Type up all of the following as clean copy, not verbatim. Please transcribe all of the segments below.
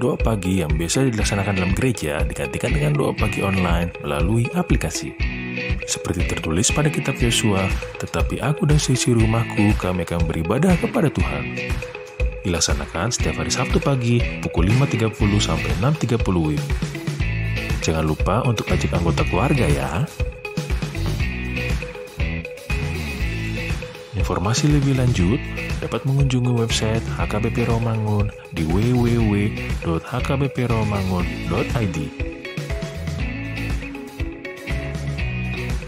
doa pagi yang biasa dilaksanakan dalam gereja digantikan dengan doa pagi online melalui aplikasi. Seperti tertulis pada kitab Yosua, tetapi aku dan seisi rumahku kami akan beribadah kepada Tuhan. Dilaksanakan setiap hari Sabtu pagi pukul 5.30 sampai 6.30 WIB. Jangan lupa untuk ajak anggota keluarga ya. Informasi lebih lanjut dapat mengunjungi website HKBP Rawamangun di www.hkbprawamangun.id.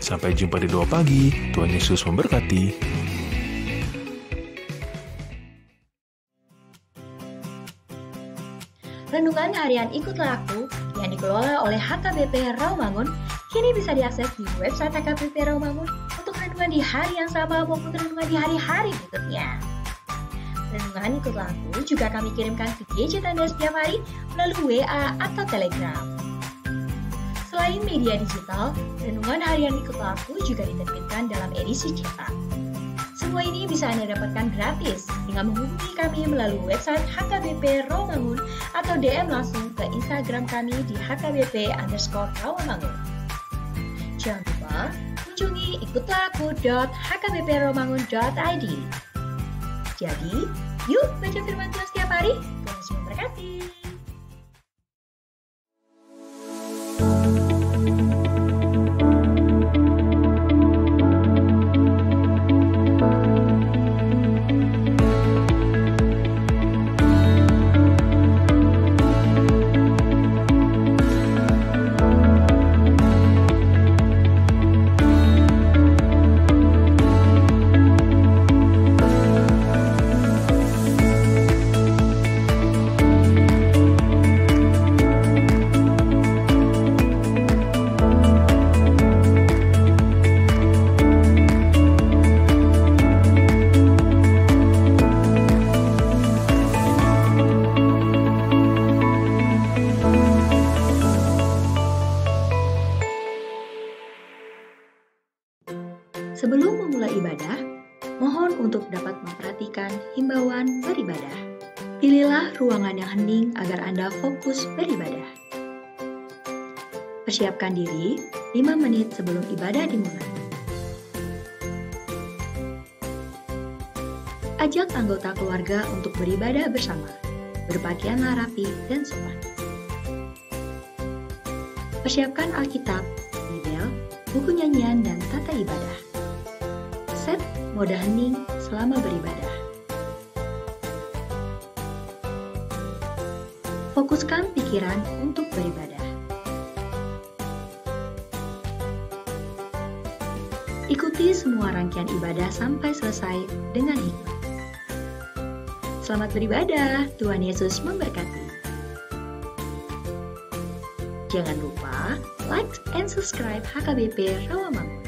Sampai jumpa di doa pagi. Tuhan Yesus memberkati. Renungan harian Ikutlah Aku yang dikelola oleh HKBP Rawamangun kini bisa diakses di website HKBP Rawamangun untuk renungan di hari yang sama maupun renungan di hari-hari berikutnya. Renungan Ikutlah Aku juga kami kirimkan ke gadget Anda setiap hari melalui WA atau Telegram. Selain media digital, renungan harian Ikutlah Aku juga diterbitkan dalam edisi cetak. Semua ini bisa Anda dapatkan gratis dengan menghubungi kami melalui website HKBP Rawamangun atau DM langsung ke Instagram kami di hkbp_rawamangun. Jangan lupa kunjungi ikutlahku.hkbprawamangun.id. Jadi, yuk baca firman Tuhan setiap hari. Tuhan Yesus memberkati. Sebelum memulai ibadah, mohon untuk dapat memperhatikan himbauan beribadah. Pilihlah ruangan yang hening agar Anda fokus beribadah. Persiapkan diri 5 menit sebelum ibadah dimulai. Ajak anggota keluarga untuk beribadah bersama. Berpakaianlah rapi dan sopan. Persiapkan Alkitab, Bibel, buku nyanyian, dan tata ibadah. Set mode hening selama beribadah. Fokuskan pikiran untuk beribadah. Ikuti semua rangkaian ibadah sampai selesai dengan hikmat. Selamat beribadah, Tuhan Yesus memberkati. Jangan lupa like and subscribe HKBP Rawamangun.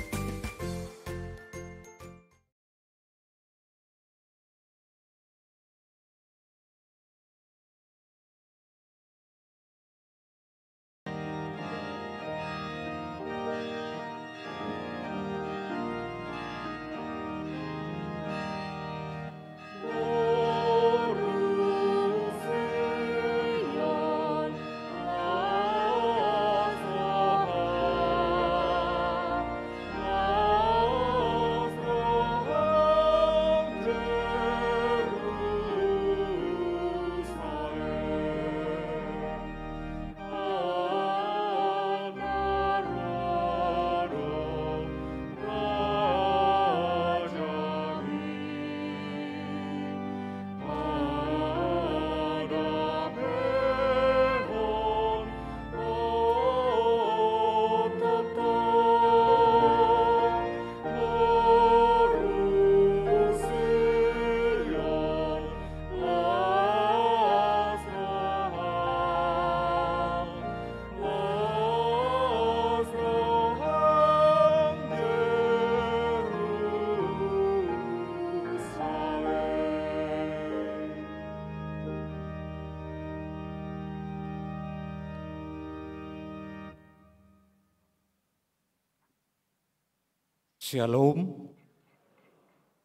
Shalom,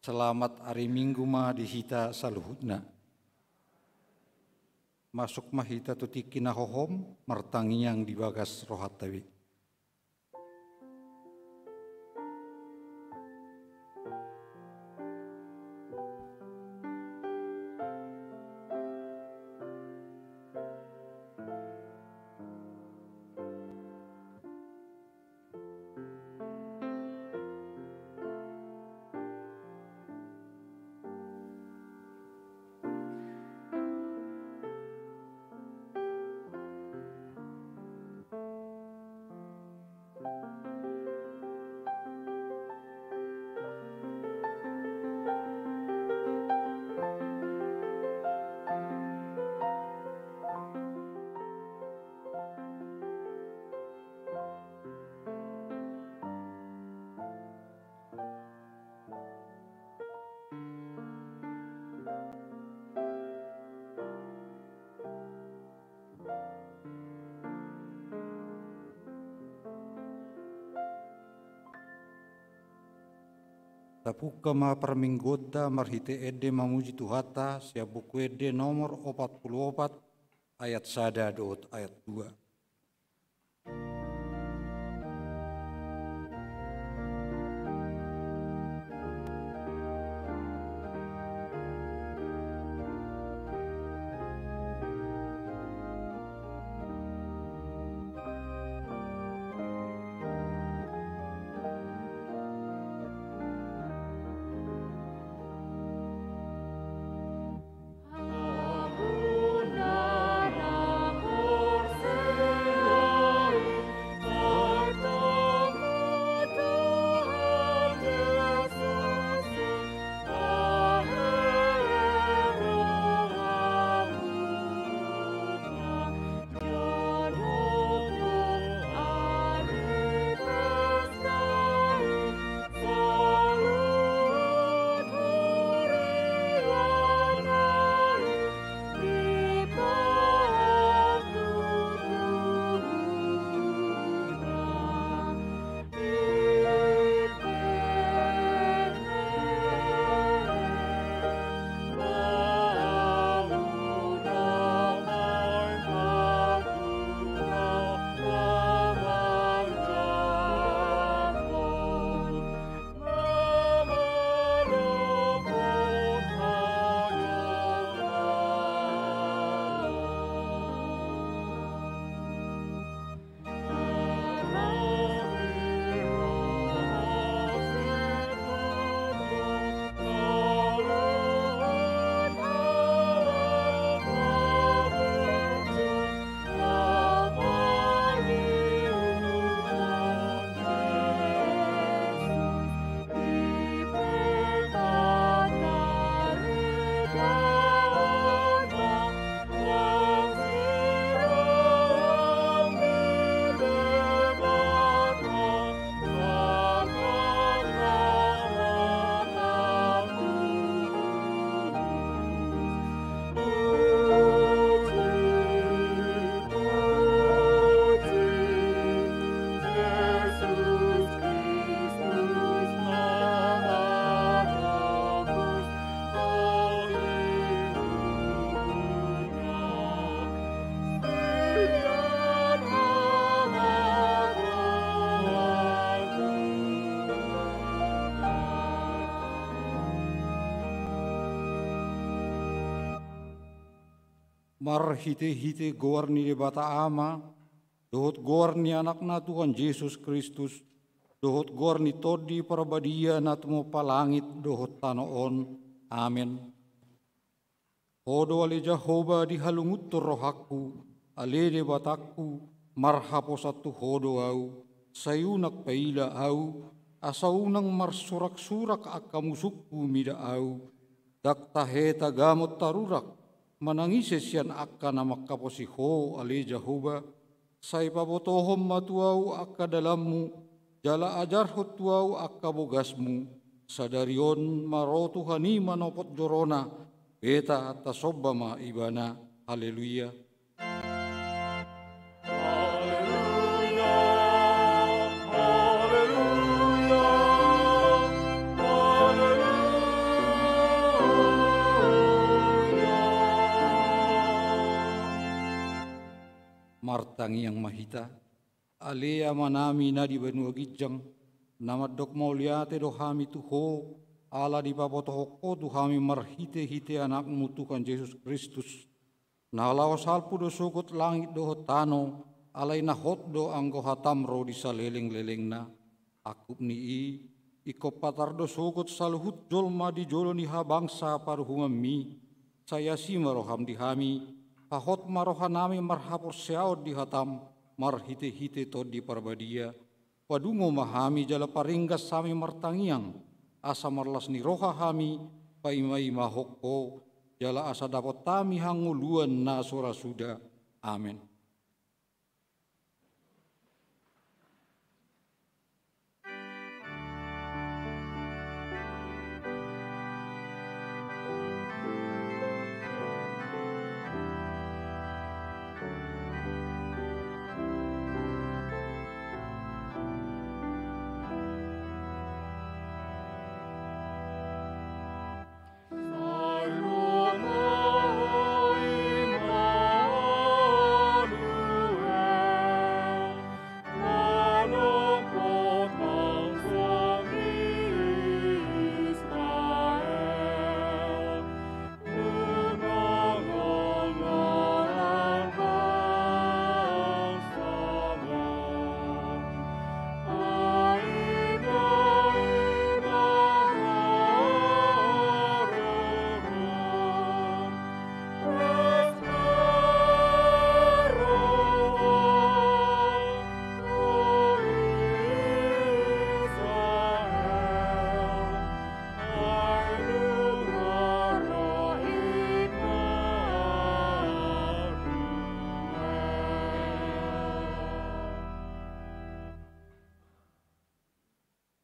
selamat hari Minggu ma di hita saluhutna. masuk mahita tutiki nahohom, martangi yang dibagas rohatawi. Tapuka ma perminggota marhite ede mamuji Tuhata sia buku ede nomor 44 ayat 1 dot ayat 2. Mar hite-hite goarni de bata ama, dohot goarni anakna Tuhan Yesus Kristus, dohot goarni todi parabadia natmo palangit dohot tanoon. Amen. Odo ale Jehovah dihalungut rohaku, ale de bataku, marhapo satu hodo au, sayunak paila au, asaunang marsurak-surak akamusukku mida au, dak taheta gamot tarurak, manangise sian akka namak kaposiho ale Jehovah, say pabotohom matuau akka dalammu, jala ajar tuau akka bogasmu, sadarion marotu hani manopot jorona, beta atas sobama ibana. Haleluya. martangi yang mahita. Alea manami na di benua gijang, nama dok mauliate do hami tuho, ala di papotohoko tu hami marhite-hite anakmu Tuhan Yesus Kristus. Na lawas salpu do sugut langit do hotano, alai na hot do anggo hatamro di saleleng-leleng na. Akup ni iko patardo sugut saluhut jolma di jolo ni habangsa paruhumami. Saya si maroham di hami, pahot marohanami marhapur seaud di hatam, marhite-hite to di parbadia. Padungo mahami jala paringgas sami martangiang, asa marlas ni roha hami, paimai mahokko, jala asa dapat tami hanguluan na sora suda. Amin.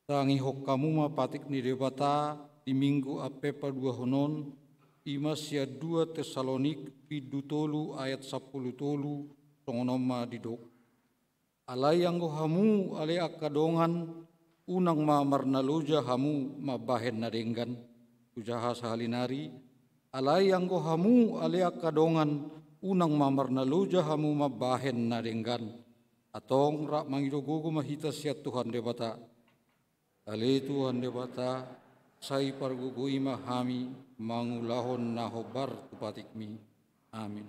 Tangi hokkamu mapatik ni debata di minggu apepa 2 honon ima sia 2 Tesalonik pidu tolu ayat 10 tolu tongonoma didok. Alai anggo hamu ale akadongan unang ma marnaloja hamu mabahen nadenggan ujaha sahalinari. Alai anggo hamu ale akadongan unang ma marnaloja hamu mabahen nadenggan. Atong rak mangidogogo mahita sia Tuhan debata. Ale Tuhan debata, sai pargugui mahami, mangulahon nahobar tupatikmi. Amin.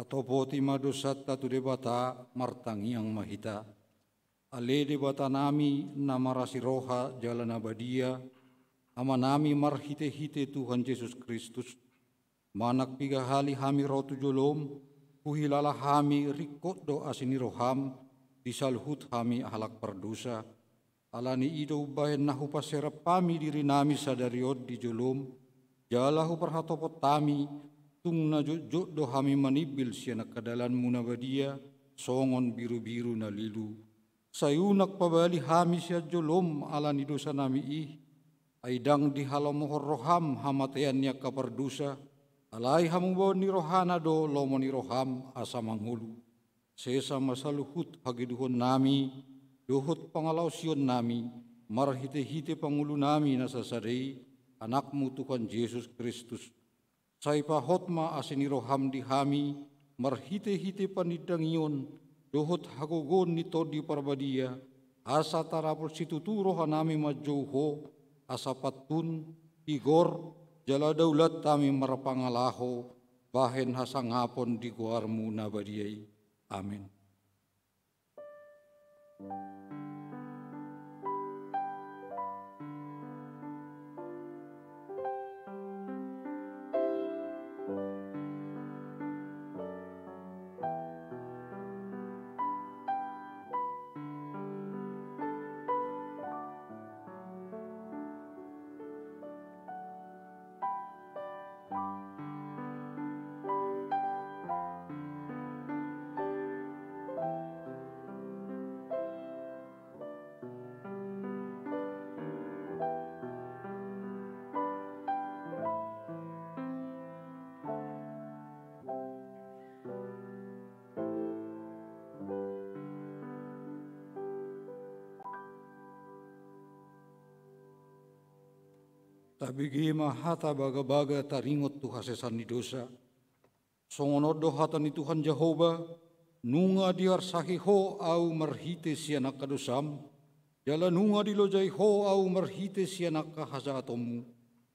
Topoti madosat tatu debata martangi yang mahita. Ale debata nami namarasi roha jalan abadia. Ama nami marhite-hite Tuhan Yesus Kristus. Manak piga hali hami rotu jolom. Puhilala hami rikot do asini roham. Disalhut hami ahlak perdosa. Alani ido ubahen nahu paserap pami diri nami sadariod di jolom. Jalahu perhatopot tami. tung na jok do hami manibil siya nakadalan muna badia, songon biru-biru na lilu. Sayunak pabali hami siya jolom ala ni dosa nami aidang di halamohor roham hamatayan niya kapardusa, alay hamubaw ni rohana do lomo ni roham asa manghulu. Sesa masaluhut hagiduhon nami, duhut pangalausion nami, marhite-hite pangulo nami nasasadai, anakmu Tuhan Yesus Kristus. Say pahotma asini roham di hami, marhite-hite panidangion, duhut hagogon nito di parbadia, asa tarapol situturo hanami majouho, asa patun, igor, jala daulat tami marapangalaho, bahen hasangapon di kuarmu nabadiai. Amin. Tabigi mahata baga-baga taringot tu hasesan ni dosa. Songonodo hata ni Tuhan Jehovah, nunga diar sahiho au marhite sianak kadosam, jala nunga dilojai ho au marhite sianak kahasatomu,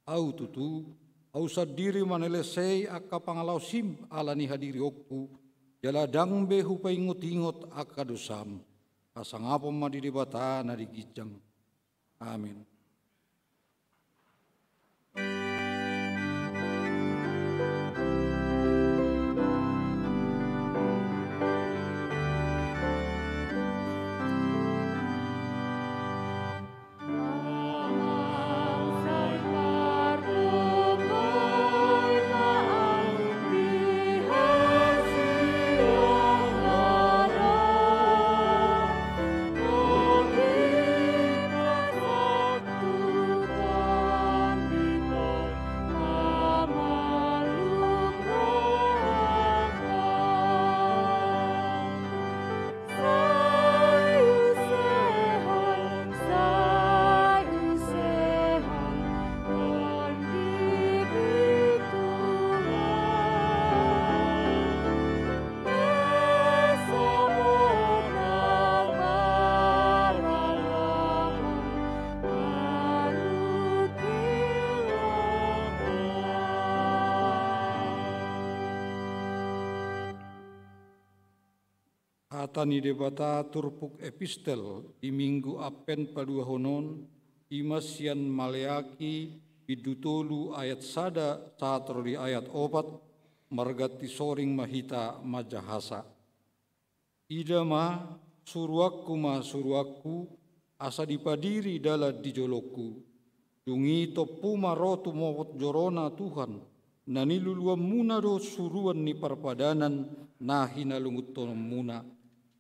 au tutu, au sadiri manelesei akka pangalau sim ala ni hadiri okku, jala dangbe hupai ingot-ingot akka dosam, kasangapom madidibata na digijang. Amin. Atani debata turpuk epistel di minggu apen padua honon imasian maleaki bidutolu ayat sada satro di ayat opat margati soring mahita majahasa. Ida ma suruaku asa dipadiri dala dijoloku. Dungi topu marotu mowot jorona Tuhan naniluluam muna do suruan ni parpadanan nahina lunguton muna.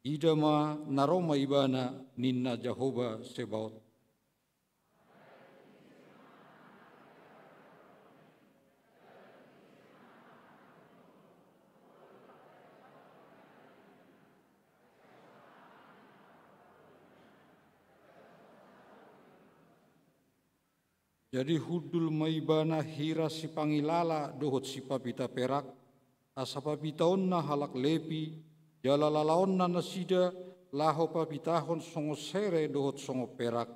Idama naroma ibana ninna Jehovah Sebaot. Jadi hudul maibana hira si pangilala dohot si papita perak, asa papitaon na halak lepi, jala lalaon na nasida laho papitahon songo sere dohot songo perak.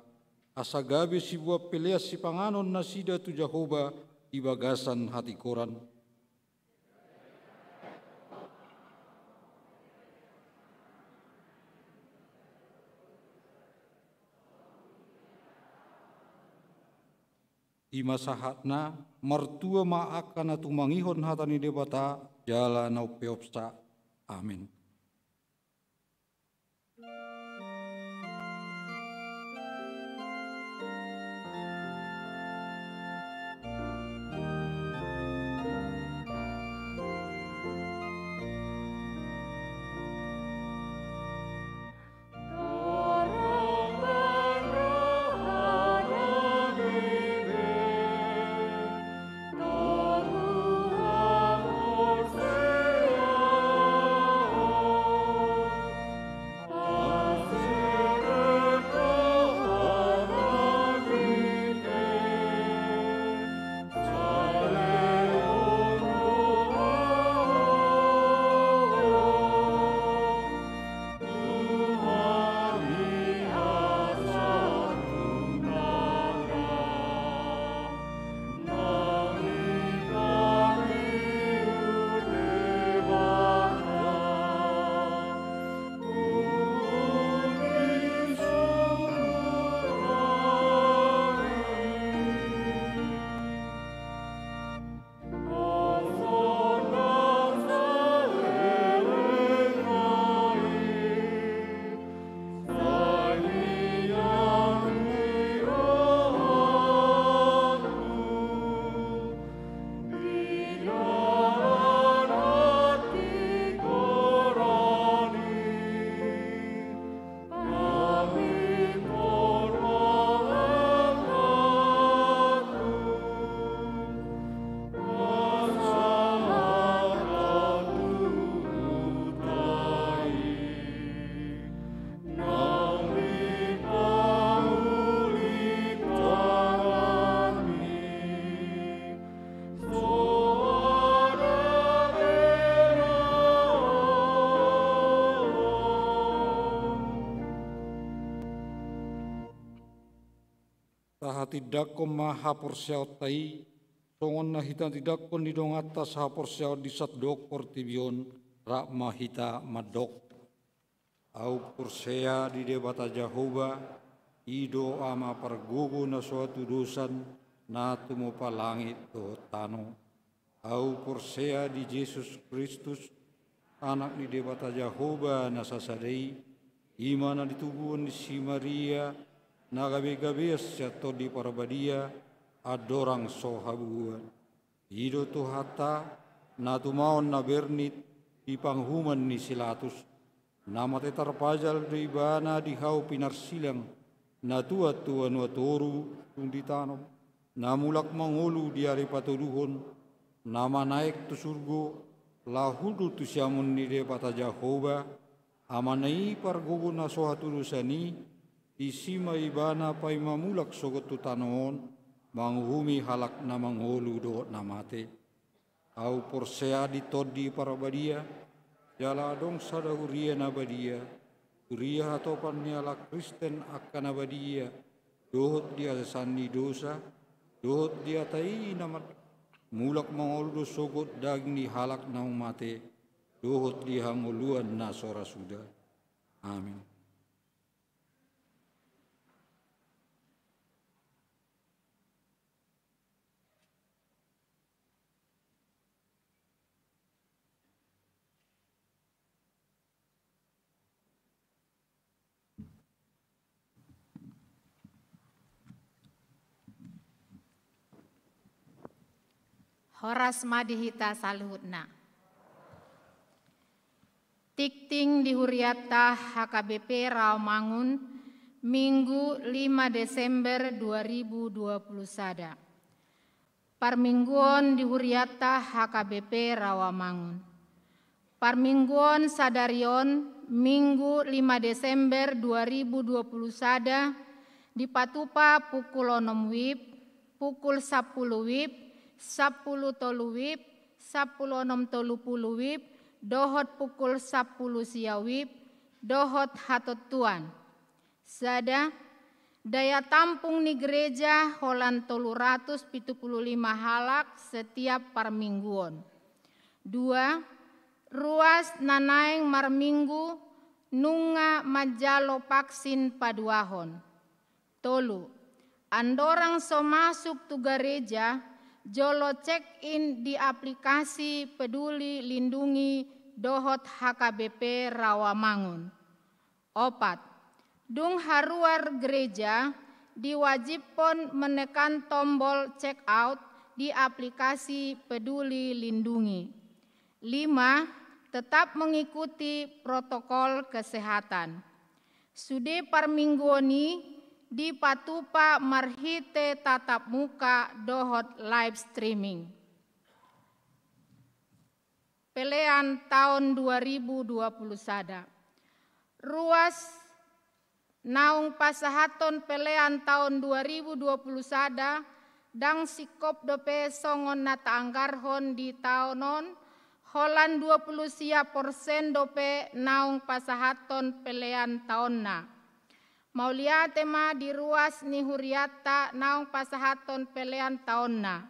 Asa gabe si buah peleas si panganon nasida tu Jehovah di bagasan hati koran. Ima sahatna mertua maakana tumangihon hatani debata jala nau peopsa. Amin. tidakon maha porsiautai, songon na hita tidakon ni dong atas ha porsiaut di satdok portibion rak mahita madok. Au porsea di debata Jehovah, ido ama pargogo na suatu dosan na tumopa langit do tano. Au porsea di Yesus Kristus, anak ni debata Jehovah na sasadei, imana ditubuhan di si Maria, na gabe-gabeas jatuh di parabadia, adorang sohabuan. Ido tu hata, na tumaon na bernit, di panghuman ni silatus, nama te tarpajal di bana di hau pinarsilang, na tua-tua nuatoru tung ditanam, na mulak mangolu di ari patuduhon, nama naik tu surgo, lahudu tu siamun ni debata Jehovah, amanai pargogo na sohatulusani, isima ibana pai mamulak sogot tu tanoon, manghumi halak na mangolu do namate. Au porsea di todi parabadia, jala dong sadahuria nabadia, uria hatopan niala Kristen akan nabadia, dohot dia sani dosa, dohot dia tai namat, mulak mangolu sogot daging ni halak na umate, dohot dia hanguluan na sora sudah. Amin. Horas madihita saluhutna. Tikting di Huriata HKBP Rawamangun, Minggu 5 Desember 2021. Parmingguon di Huriata HKBP Rawamangun. Parmingguon Sadarion, Minggu 5 Desember 2021, di Patupa pukul 6 WIB, pukul 10 WIB, 10 tolu WIB, 10 6 tolu puluh WIB, dohot pukul 10 sia WIB, dohot hatot tuan. Sada, daya tampung ni gereja holan 375 halak setiap parmingguon. 2. Ruas nanaeng marminggu nunga majalo vaksin paduahon. 3. Andorang so masuk tu gereja, jolo check-in di aplikasi Peduli Lindungi dohot HKBP Rawamangun. 4. Dung haruar gereja diwajibkan menekan tombol check out di aplikasi Peduli Lindungi. 5. Tetap mengikuti protokol kesehatan. Sude parmingguoni di Patupa marhite tatap muka dohot live streaming. Pelean tahun 2021. Ruas naung pasahaton pelean tahun 2021 dang sikop dope songon nata anggarhon di tahunon holan 20% dope naung pasahaton pelean tahunna. Maulia tema di ruas ni Huriata naung pasahaton pelean tahunna.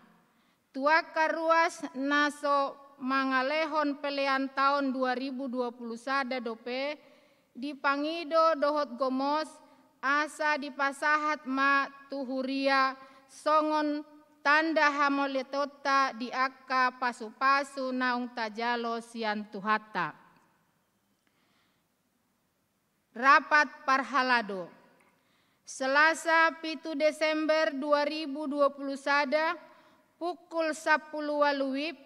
Tuaka ruas naso mangalehon pelean tahun 2021 dope di Pangido dohot gomos asa di pasahat ma tuhuria songon tanda hamoletota di akka pasu-pasu naung tajalo sian tuhata. Rapat Parhalado. Selasa 7 Desember 2021 pukul 10 WIB,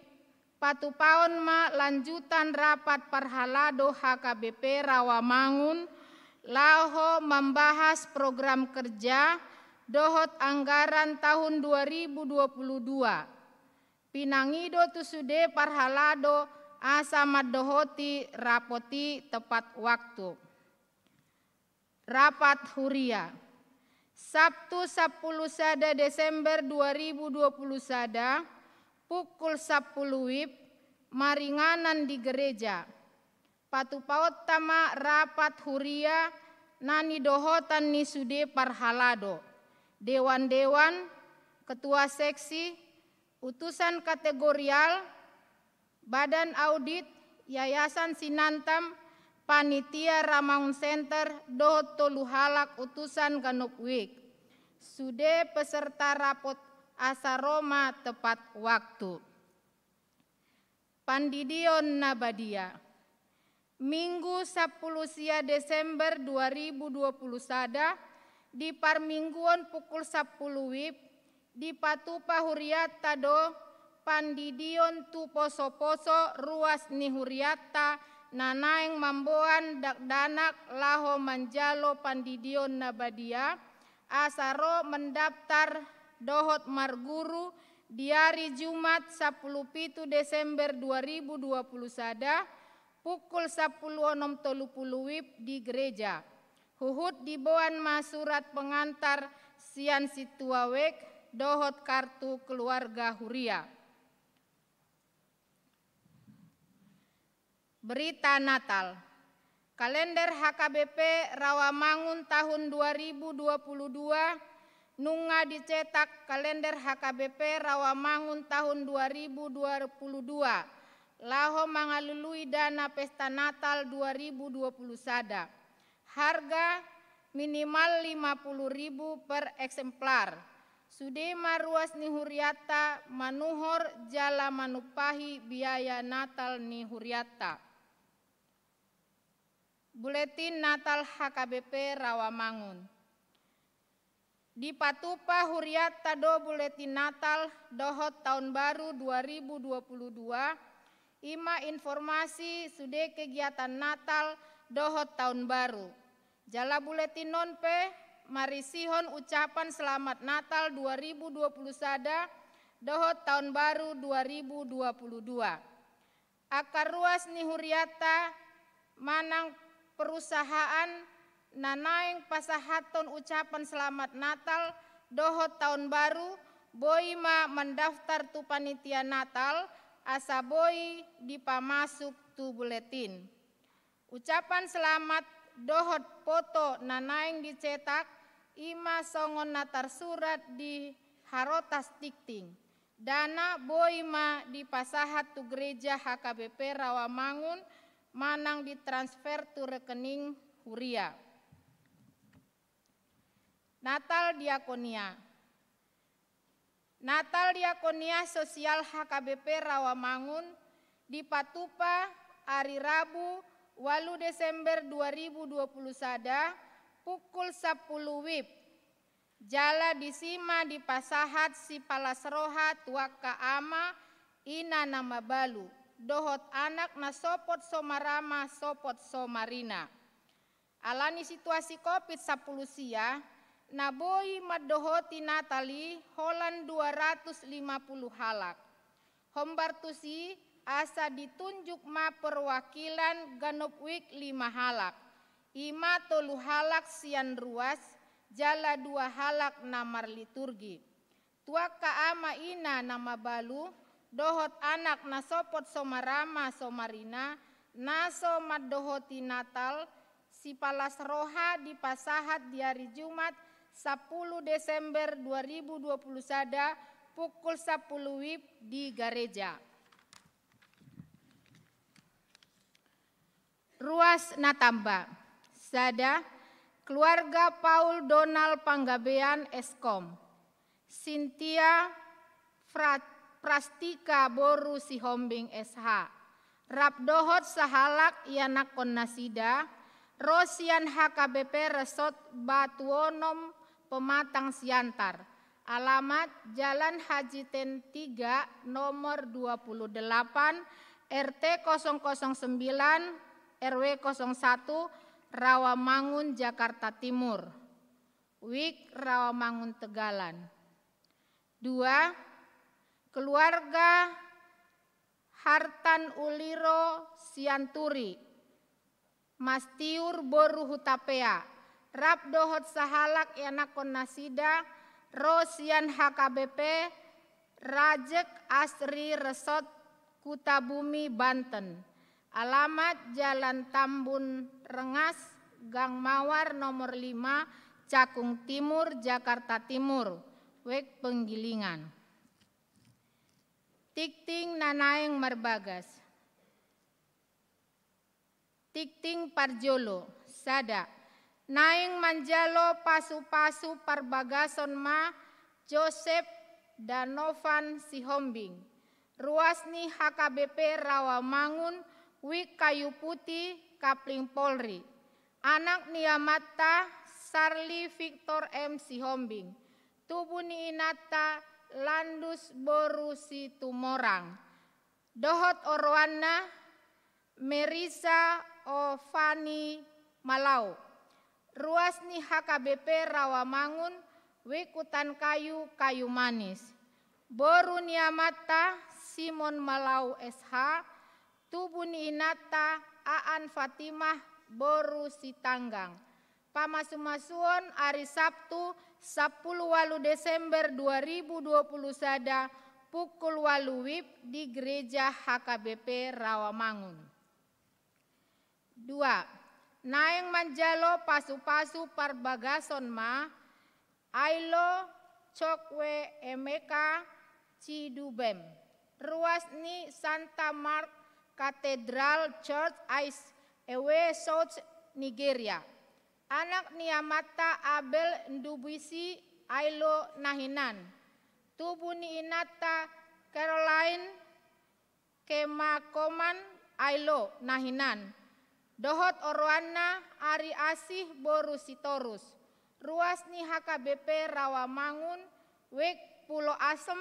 Patupaon ma lanjutan rapat Parhalado HKBP Rawamangun laho membahas program kerja dohot anggaran tahun 2022. Pinangido tusude Parhalado asa madohoti rapoti tepat waktu. Rapat Huria. Sabtu 10 Desember 2021 pukul 10 WIB maringanan di gereja. Patupaot tama rapat Huria nani dohotan ni sude Parhalado. dewan-dewan, ketua seksi, utusan kategorial, badan audit, yayasan Sinantam, panitia Ramangun Center, dohot tolu halak utusan Ganopwik. Sude peserta rapot asaroma tepat waktu. Pandidion Nabadia. Minggu 10 Desember 2020 sada di parmingguan pukul 10 WIB di Patupa Huriata do pandidion tu poso-poso ruas ni Huriata nanaeng mamboan dakdanak laho manjalo pandidion Nabadia asaro mendaftar dohot marguru di hari Jumat 17 Desember 2020 sada pukul 10.30 WIB di gereja. Huhut diboan masurat pengantar sian situawek dohot kartu keluarga Huria. Berita Natal. Kalender HKBP Rawamangun tahun 2022 nunga dicetak kalender HKBP Rawamangun tahun 2022. Laho mangalului dana pesta Natal 2020 sada. Harga minimal 50.000 per eksemplar. Sudema ruas ni Huriata manuhor jala manupahi biaya Natal ni Huriata. Buletin Natal HKBP Rawamangun. Di Patupa Huriata do buletin Natal dohot tahun baru 2022. Ima informasi sude kegiatan Natal dohot tahun baru. Jala buletin nonpe marisihon ucapan selamat Natal 2020 sada dohot tahun baru 2022. Akar ruas ni Huriata manang perusahaan nanaeng pasahaton ucapan selamat Natal dohot tahun baru boima mendaftar tu panitia Natal asa boi dipamasuk tu buletin. Ucapan selamat dohot foto nanaeng dicetak ima songon natar surat di harotas tikting. Dana boima dipasahat tu gereja HKBP Rawamangun manang ditransfer tu rekening Huria. Natal Diakonia. Natal Diakonia Sosial HKBP Rawamangun di Patupa hari Rabu 8 Desember 2020 sada pukul 10 WIB. Jala disima di pasahat si Palasroha Tuaka Ama ina nama balu. Dohot anak na sopot somarama sopot somarina. Alani situasi COVID-10 sia, naboi madohoti Natali holan 250 halak. Hombartusi asa ditunjuk ma perwakilan Ganopwik 5 halak. Ima 3 halak sian ruas, jala 2 halak namar liturgi. Tuaka ama ina nama balu, dohot anak na sopot somarama somarina, naso madohoti Natal, si Palasroha di pasahat di hari Jumat 10 Desember 2020 sada pukul 10 WIB di gereja. Ruas Natamba. Sada keluarga Paul Donald Panggabean Eskom. Cynthia Prastika Boru Sihombing SH. Rapdohot sahalak ianak konnasida. Rosian HKBP Resort Batuonom Pematang Siantar. Alamat Jalan Haji Ten 3 nomor 28 RT 009 RW 01 Rawamangun Jakarta Timur. WIK Rawamangun Tegalan. 2. Keluarga Hartan Uliro Sianturi Mastiur Boru Hutapea. Rapdohot sahalak yanakon nasida Rosian HKBP Rajek Asri Resort Kutabumi Banten. Alamat Jalan Tambun Rengas Gang Mawar nomor 5 Cakung Timur, Jakarta Timur, wek penggilingan. Tikting Nanaeng Marbagas. Tikting Parjolo, Sada. Naeng Manjalo pasu-pasu Parbagason ma Joseph Danovan Sihombing. Ruasni HKBP Rawamangun, wik Kayu Putih, Kapling Polri. Anak Niamata Sarli Victor M. Sihombing. Tubuni Inata Landus Boru Situmorang. Dohot Orwana Merisa Ovani Malau. Ruasni HKBP Rawamangun, Wikutan Kayu, Kayu Manis. Boru Niamata Simon Malau SH. Tubuni Inata Aan Fatimah Boru Sitanggang. Pamasumasuon hari Sabtu 10 Desember 2020 sada pukul 8 WIB di Gereja HKBP Rawamangun. 2. Naeng Manjalo pasu-pasu Parbagason ma Ailo Cokwe Emeka Cidubem. Ruasni Santa Mark Cathedral Church Ice Ewe South Nigeria. Anak Niamata Abel Ndubisi Ailo Nahinan. Tubuni Inata Caroline Kemakoman Ailo Nahinan. Dohot Orwana Ari Asih Boru Sitorus. Ruasni HKBP Rawamangun, wek Pulau Asem,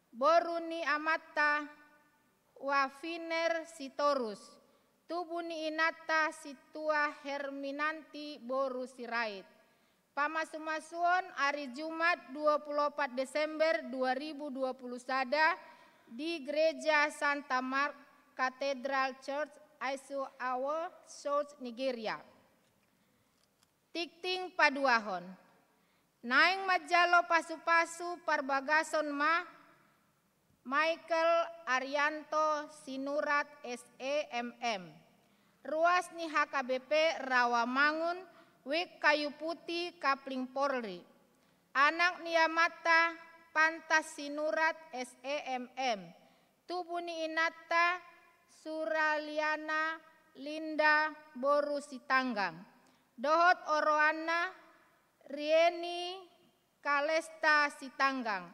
Boruni Amata Wafiner Sitorus. Tubuni Inata Situa Herminanti Boru Sirait. Pamasumasuon hari Jumat 24 Desember 2020 sada di Gereja Santa Mark Cathedral Church Aisu Awo, South Nigeria. Tikting Paduahon. Naeng Majalo pasu-pasu Parbagason ma Michael Arianto Sinurat SEMM. Ruasni HKBP Rawamangun, wik Kayu Putih, Kapling Polri. Anak Niamata Pantas Sinurat SEMM. Tubuni Inata Suraliana Linda Boru Sitanggang. Dohot Oroana Rieni Kalesta Sitanggang.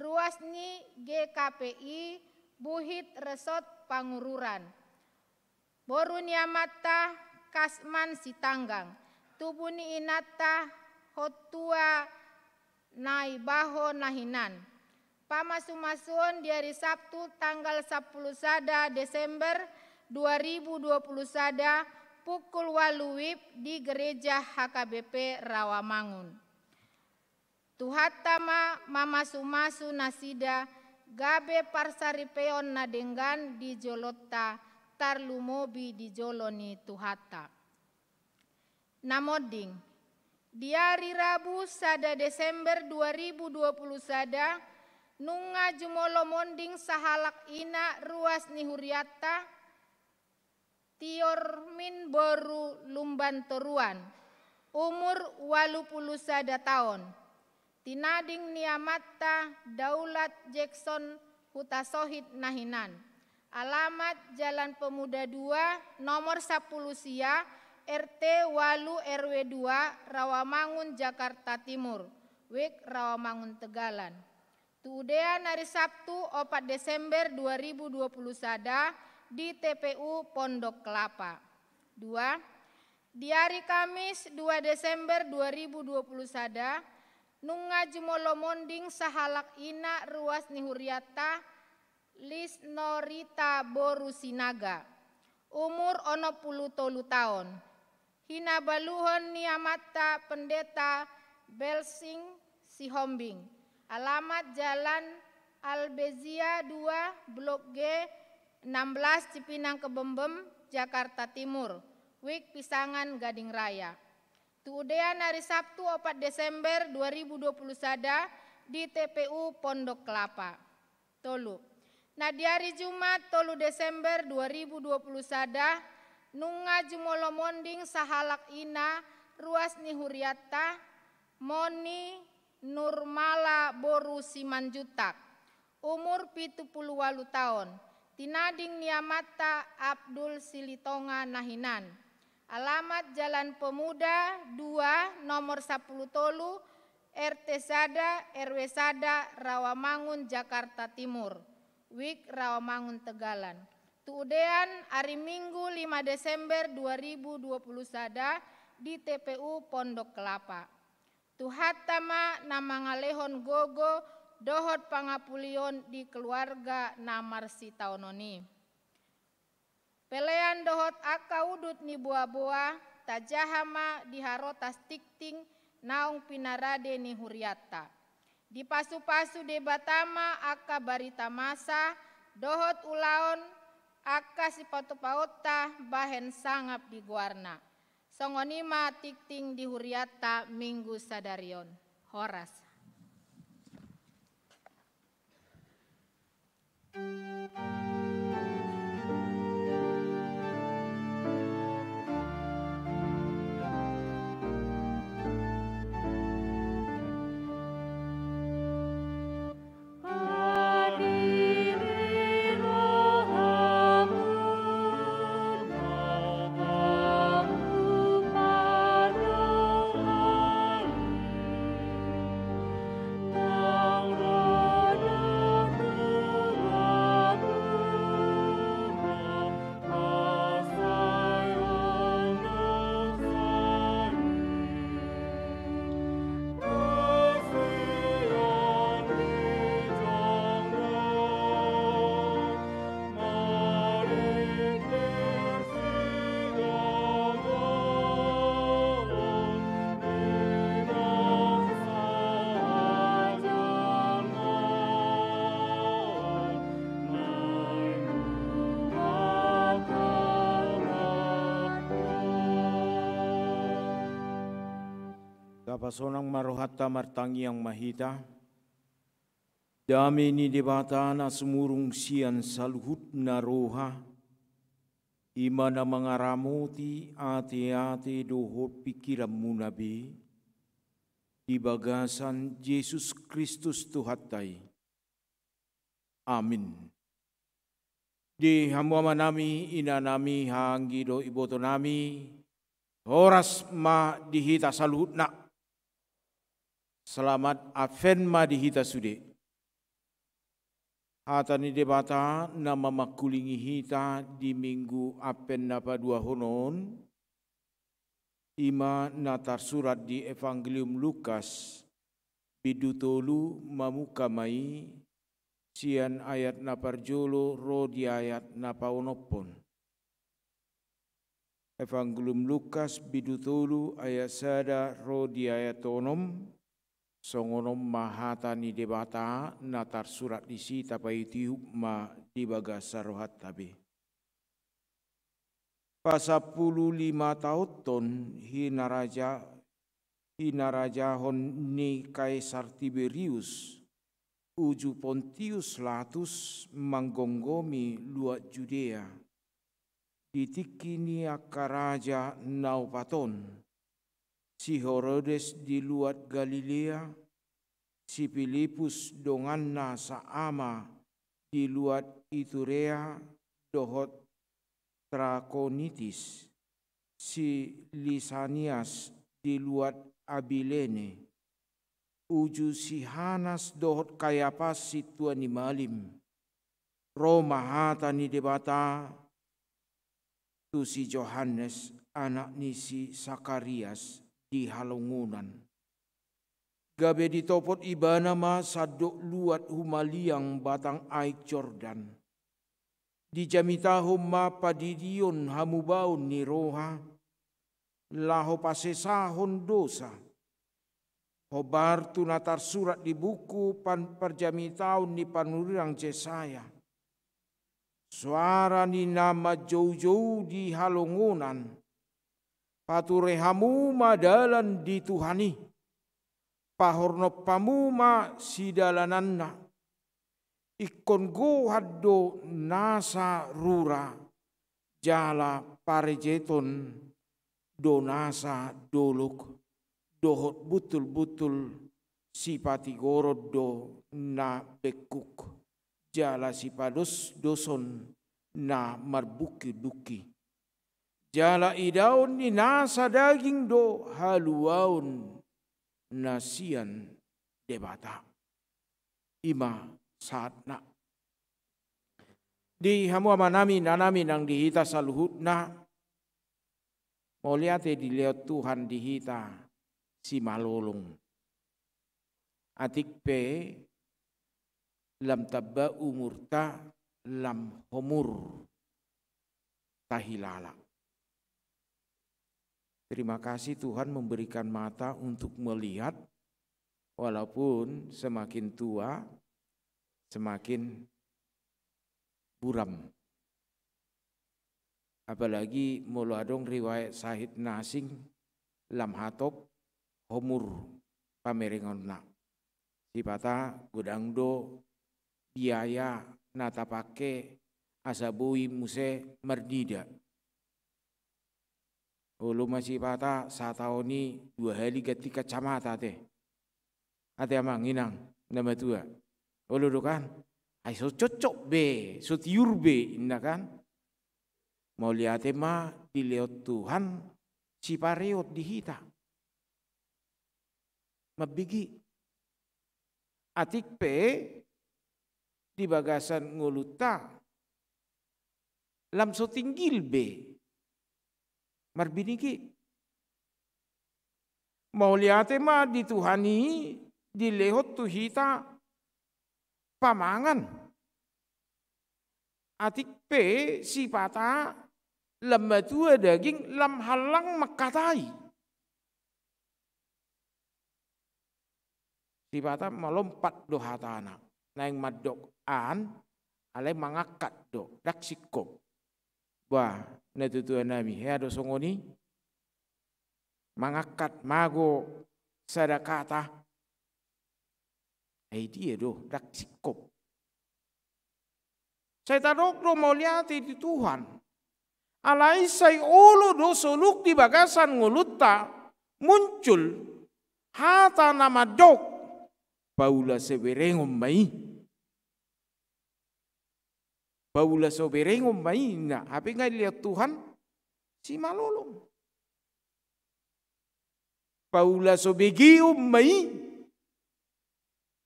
Ruasni GKPI Buhit Resort Pangururan. Boru Niamata Kasman Sitanggang. Tubuni Inata Hotua Naibaho Nahinan. Pamasumasuon di hari Sabtu tanggal 10 sada Desember 2020 sada pukul 8 WIB di Gereja HKBP Rawamangun. Tuhatama Mama Sumasu Nasida Gabe Parsaripeon Nadenggan di Jolota Tarlumobi di Joloni Tuhata. Namoding di hari Rabu sada Desember 2020 sada nunga jumolo monding sahalak ina ruas nihuriata Tiormin Boru Lumban Toruan umur 80 sada tahun. Tinading Niamata Daulat Jackson Hutasohid Nahinan. Alamat Jalan Pemuda 2 nomor 10 Sia RT Walu RW 2 Rawamangun Jakarta Timur. Wik Rawamangun Tegalan. Tuudean hari Sabtu 4 Desember 2020 sada di TPU Pondok Kelapa. 2. Di hari Kamis 2 Desember 2020 sada nunga jumolo monding sahalak ina ruas nihuriata Lisnorita Boru Sinaga. Umur 60 tahun. Hina baluhon Niamata Pendeta Belsing Sihombing. Alamat Jalan Albezia 2 Blok G 16 Cipinang Kebembem Jakarta Timur. Wik Pisangan Gading Raya. Tuudean hari Sabtu 4 Desember 2020 sada di TPU Pondok Kelapa. Tolu. Nah di hari Jumat 3 Desember 2020 sada nunga jumolo monding sahalak ina ruas nihuriata Moni Nurmala Boru Simanjutak, umur 78 tahun. Tinading Niamata Abdul Silitonga Nahinan. Alamat Jalan Pemuda 2 nomor 10 Tolu, RT Sada, RW Sada, Rawamangun, Jakarta Timur. Wik Rawamangun Tegalan. Tuudean hari Minggu 5 Desember 2020 Sada di TPU Pondok Kelapa. Tuhatama nama ngalehon gogo dohot pangapulion di keluarga namar si taononi. Pelean dohot aka udut ni buah-buah tajahama di harotas tikting naung pinarade ni huriata. Di pasu-pasu debatama aka barita masa dohot ulaon aka si pautah bahen sangap di guarna. Songonima tikting di huriata minggu sadarion. Horas. Kapasonang marohata martangi yang mahita, dami ni debata na sumurung sian saluhut na roha, imana mangaramuti ati-ati dohot pikiran munabi, di bagasan Yesus Kristus Tuhatai. Amin. Di hamuama nami, ina nami, hanggido iboto nami, horas ma dihita saluhut na. Selamat Advent ma dihita sude. Hatani debata nama makulingi hita di minggu Advent napa dua honon. Ima natar surat di Evangelium Lukas bidutolu mamukamai sian ayat naparjolo ro di ayat napaonopon. Evangelium Lukas bidutolu ayat sada ro di ayat onom. Songonom mahatani debata natar surat isi tapai tiup ma dibaga sarohat tabe. Pasapulu 5 tahun hinaraja hon ni Kaisar Tiberius uju Pontius Latus manggonggomi luat Judea. Ditikini akaraja naupaton. Si Herodes di luat Galilea, si Filipus donganna saama di luat Iturea dohot Trakonitis, si Lisanias di luat Abilene, uju si Hanas dohot Kayapas si Tuani Malim, Roma hatani debata tu si Johannes anak ni si Sakarias di halungunan. Gabe ditopot ibana ma sadok luat humaliang batang aik Jordan. Di jamitahum ma padidion hamubaun ni roha, laho pasesahon dosa. Hobar tu natar surat di buku perjamitahun ni panurang Jesaya. Suara ni nama jauh-jauh di halungunan. Paturehamu madalan dituhani, pahorno pamuma sidalananna, ikon go haddo nasa rura, jala parejeton do nasa doluk dohot butul-butul sipati gorodo na bekuk jala sipados doson na marbuki duki jala idaun ni nasa daging do haluaun nasian debata ima saat na di hamu amanami nanami nang dihita saluhut na mau lihat dilihat Tuhan dihita si malolong atik pe lam tabba umurta lam homur tahilala. Terima kasih Tuhan memberikan mata untuk melihat, walaupun semakin tua semakin buram. Apalagi muladong riwayat sahid nasing lam hatop homur pamerengonna. Sipata gudangdo biaya nata pake asabui muse merdida. Ulu masih pata satahuni 2 hari ganti kacamata teh. Ate amang inang nama tua. Ulu kan, aiso cocok be, so tiur be, indah kan. Mau lihat mah dilihat Tuhan si pareot dihita. Mabigi. Atik pe di bagasan nguluta lam so tinggil be. Marbiniki. Mau lihat mah dituhani dilehot tuhita pamangan. Atik pe sipata lam tua daging lam halang makatai. Sipata melompat do hatana. Naing madok an ale mangakat do dak sikop. Wah, natutuan nami ada songoni mangakat mago sadakata. Dia do dak sikop. Saya tarok do mau lihat di Tuhan. Alai say ulu do soluk di bagasan ngulutta muncul hata nama dok Paula seberengom mai. Paula seberengom mai. Nah, apa nggak lihat Tuhan si malolong. Paula sobegium mai.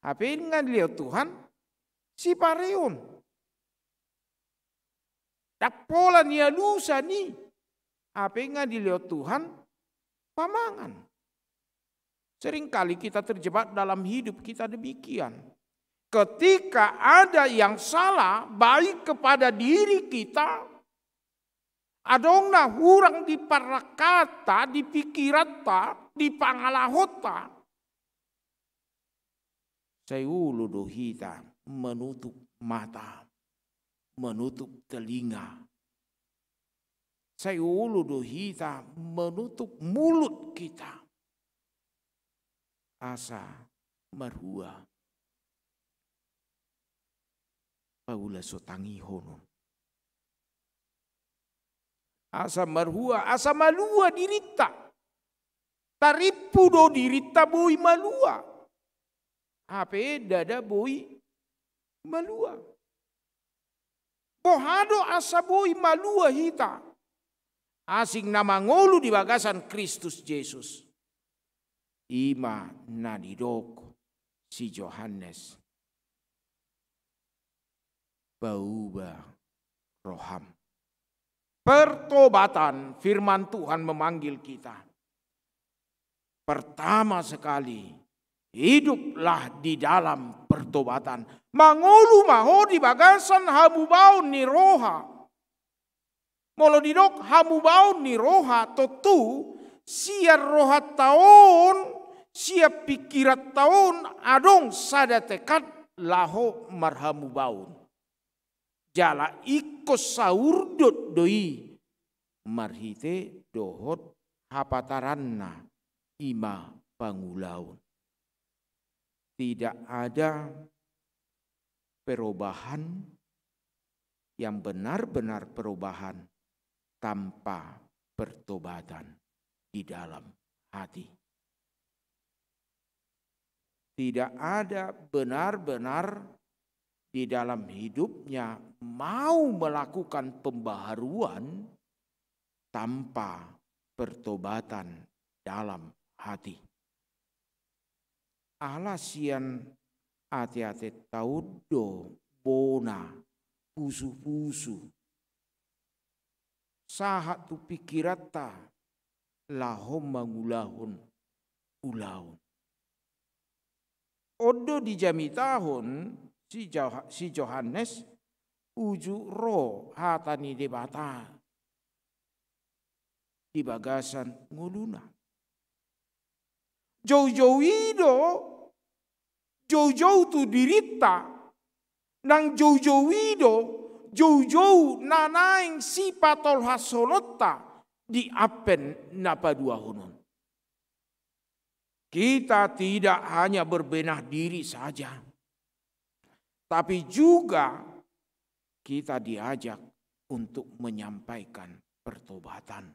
Apa nggak lihat Tuhan si pareon. Tak pola nia lusa ni. Apa nggak dilihat Tuhan pamangan. Seringkali kita terjebak dalam hidup kita demikian. Ketika ada yang salah baik kepada diri kita, adongna hurang di parakata, di pikirata, di pangalahota. Sayulu dohita menutup mata, menutup telinga. Sayulu dohita menutup mulut kita. Asa marhua Paula sotangi hono. Asa marhua, asa malua dirita. Taripu do dirita boi malua. Ape dada boi malua. Bohado asa boi malua hita. Asing nama ngolu di bagasan Kristus Yesus. Ima nadidok si Yohanes bauba roham. Pertobatan firman Tuhan memanggil kita. Pertama sekali hiduplah di dalam pertobatan. Mangolu maho di bagasan hamu baun ni roha. Molo didok hamu baun ni roha totu siar roha taon. Siap pikirat tahun adong sada tekad laho marhamu baun. Jala ikos saurdot doi marhite dohot hapataranna ima pangulaun. Tidak ada perubahan yang benar-benar perubahan tanpa pertobatan di dalam hati. tidak ada benar-benar di dalam hidupnya mau melakukan pembaharuan tanpa pertobatan dalam hati. Alasian ate-ate taudo bona pusu-pusu sahat tu pikirata lahom mangulahun ulaun. Odo di jami tahun si Johannes uju ro hatani debata di bagasan nguluna. Jauh-jauh ido, jauh-jauh tu dirita, nang jauh-jauh ido, jauh-jauh nanaing si patol hasonota di apen napa dua hunun. Kita tidak hanya berbenah diri saja, tapi juga kita diajak untuk menyampaikan pertobatan.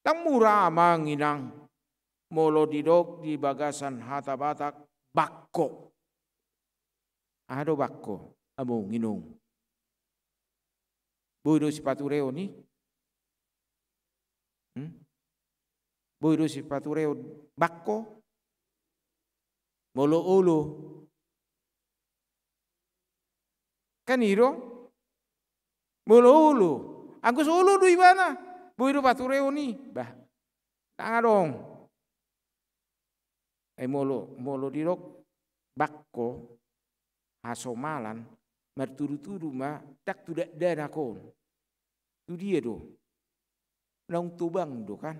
Tang murah manginang molo didok di bagasan hata batak bakko. Ado bakko, amo nginung. Boydo si patureo ni? Boydo si patureo bakko? Molo ulu. Kaniro? Molo ulu. Angkus ulu du ibana. Boydo patureo ni. Bah. Tanga dong. Molo dirok bakko hasomalan mertudu-tudu ma tak tidak dana kon. Tu dia do. Nang tubang do kan.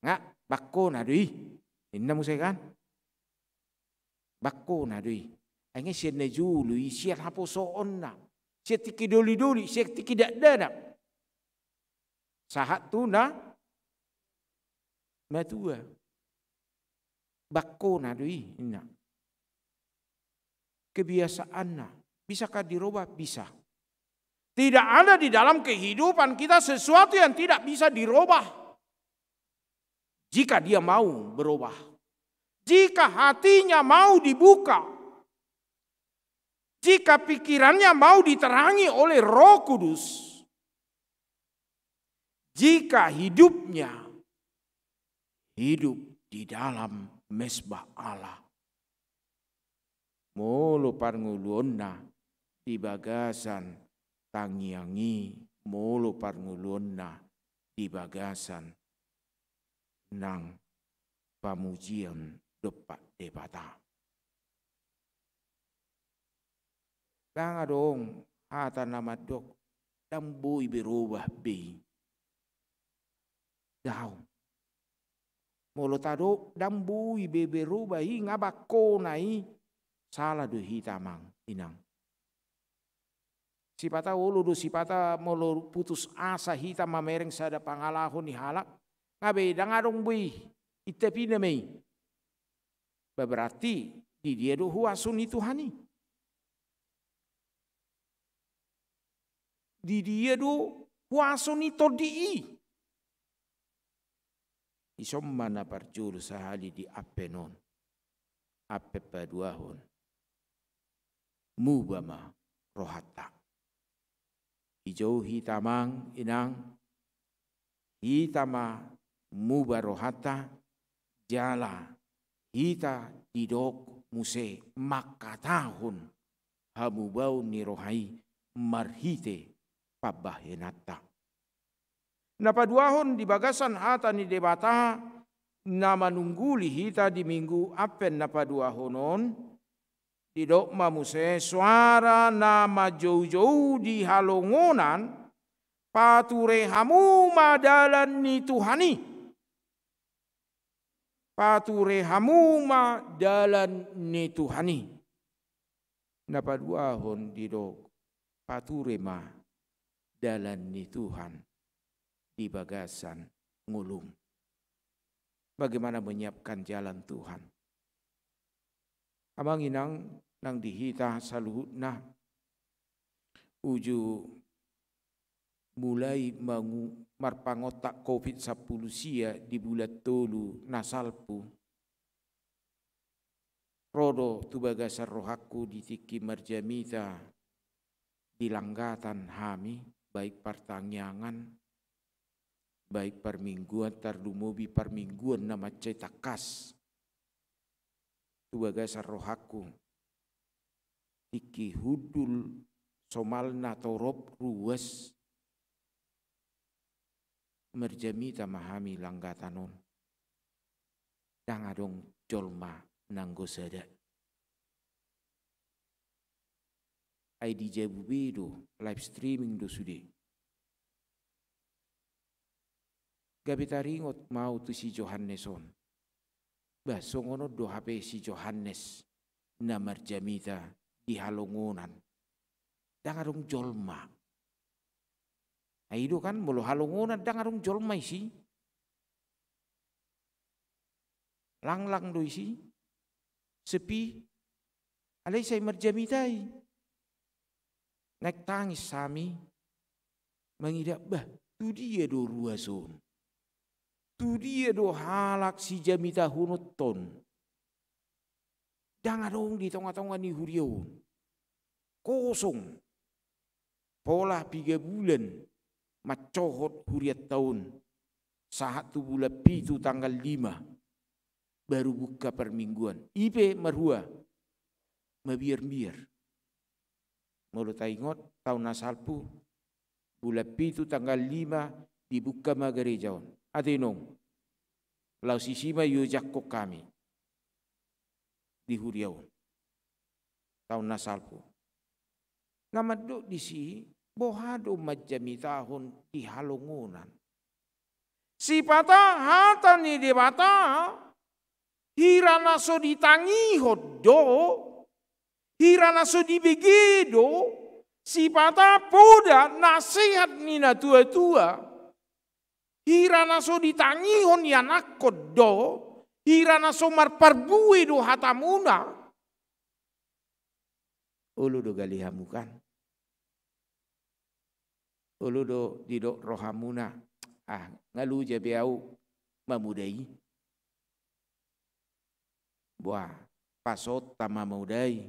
Ngak bakko na dui. Inna musay kan. Bakko na dui. Ay nga siya na julu, siya hapo soon na. Siya tikidoli-doli, siya tikidadana. Sahat tu na matua. Bakko na dui. Inna. Kebiasaan na. Bisakah dirubah? Bisa. Tidak ada di dalam kehidupan kita sesuatu yang tidak bisa dirubah. Jika dia mau berubah. Jika hatinya mau dibuka. Jika pikirannya mau diterangi oleh Roh Kudus. Jika hidupnya hidup di dalam mesbah Allah. Molo parnguluonna di bagasan tangiangi. Molo parnguluonna di bagasan nang pamujian depak debata. Tanga dong hata nama dok dambui berubah be. Daw. Molo tado dambui be berubah hi ngabako nai salah do hitamang inang. Sipata ulu do sipata molo putus asa hitam mamereng sada pangalahon ni halak. Ngabe dangadong bui itepina mei. Berarti di dia do huasun itu hani. Di dia do huasun itu dii. Isomana parjul sahali di apenon. Ape paduahon. Mubama rohata. Hijau hitamang inang. Hitama mubarohata jala hita didok muse makatahun hamubau nirohai marhite pabahenata. Napaduahon di bagasan hata ni debata nama nungguli hita di minggu apen napaduahonon didok mamuse suara nama jauh-jauh di halongonan pature hamu madalan ni Tuhani. Pature hamu madalan ni Tuhani. Napaduahon didok pature ma dalan ni Tuhan di bagasan ngulung. Bagaimana menyiapkan jalan Tuhan. Amang inang nang dihita saluhutna uju mulai marpangotak COVID-10 sia di bulan tolu nasalpu. rodo tu bagasar rohaku ditiki marjamita di langgatan hami, baik pertangyangan, baik permingguan tardumubi permingguan nama cetakas. Tu bagasar rohaku tiki hudul somalna torob ruas marjamita mahami langgatanon. Dangadong jolma nanggo sada. Ai di Jabubi do live streaming do sude. Gabitaringot mau tu si Johanneson. Bah songono do HP si Johannes na marjamita di halongonan. Dangadong jolma. Ai do kan mulu halongonan dangadong jolma isi. Lang-lang do isi. Sepi, alay say marjamitai. Nagtangis sami, mangidap bah, tu dia do ruason. Tu dia do halak si jamita hunut ton. Dangadong di tonga-tonga ni huriaun. Kosong. Pola 3 bulan, macohot huriat tahun. Saat tu bulan pitu tanggal 5. Baru buka permingguan. Ipe marhua. Mabiar-biar. Mulu taingot tahun nasalpu. Bulan pitu tanggal 5 dibuka magarejaon. Atinong. Lau sisima yujakko kami. Di huriaon. Tahun nasalpu. Ngamadok di si. Bohado majamitahon di halongunan. Si patah hata ni di patah. Hirana so ditangi hodo, hirana so dibegedo, si pata poda nasihat nina tua-tua. Hirana so ditangi hon yanak kodo, hirana so marparbui do hatamuna. Ulu do galihamukan. Ulu do didok rohamuna. Ah, ngalu jabiau mamudai. Buah pasota mamudai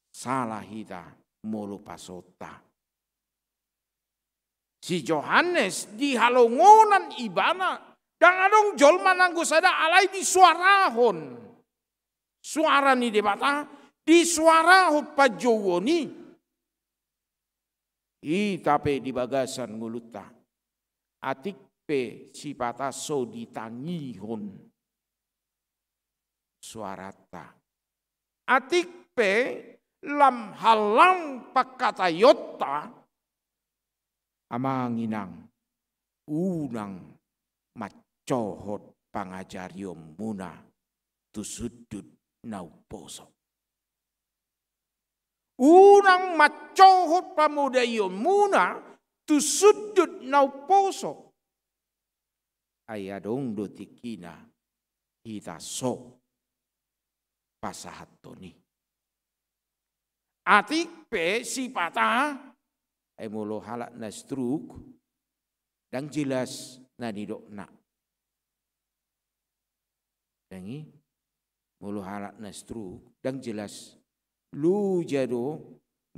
salah hita mulu pasota. Si Johannes di halongonan ibana dangadong jolma nanggo sada alai di suarahon. Suara ni debata di suarahon pajowoni. Itape di bagasan nguluta. Atik pe si pata so ditangihon. Suarata. Atik pe lam halang pakatayota amanginang unang macohot pangajaryom muna tusudut nauposo. Unang macohot pamudayom muna tusudut nauposo. Ayadong dotikina kita so pasahatoni. Atik pe si patah ay mulo halak na stroke dan jelas na nidok na. Dengi mulo halak na stroke dan jelas lu jado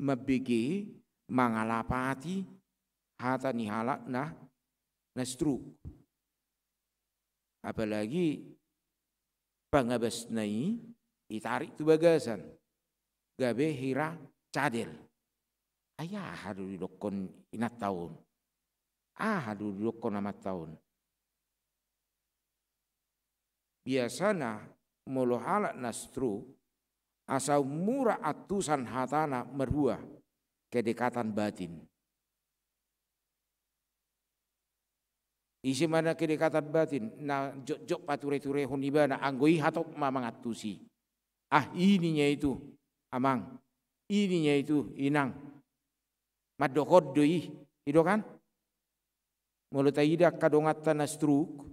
mabigi mangalapati hata ni halak na stroke. Apalagi pangabas nai ditarik tu bagasan. Gabe hira cadel. Ayah hadu didokon inat tahun. Hadu didokon amat tahun. Biasana mulu halak nastru asal murah atusan hatana merua kedekatan batin. Isi mana kedekatan batin na jok pature-ture honibana anggoi hatop mamangatusi. Ininya itu amang, ininya itu inang. Madokod doi, itu kan? Mulut aida kadongatan na struk.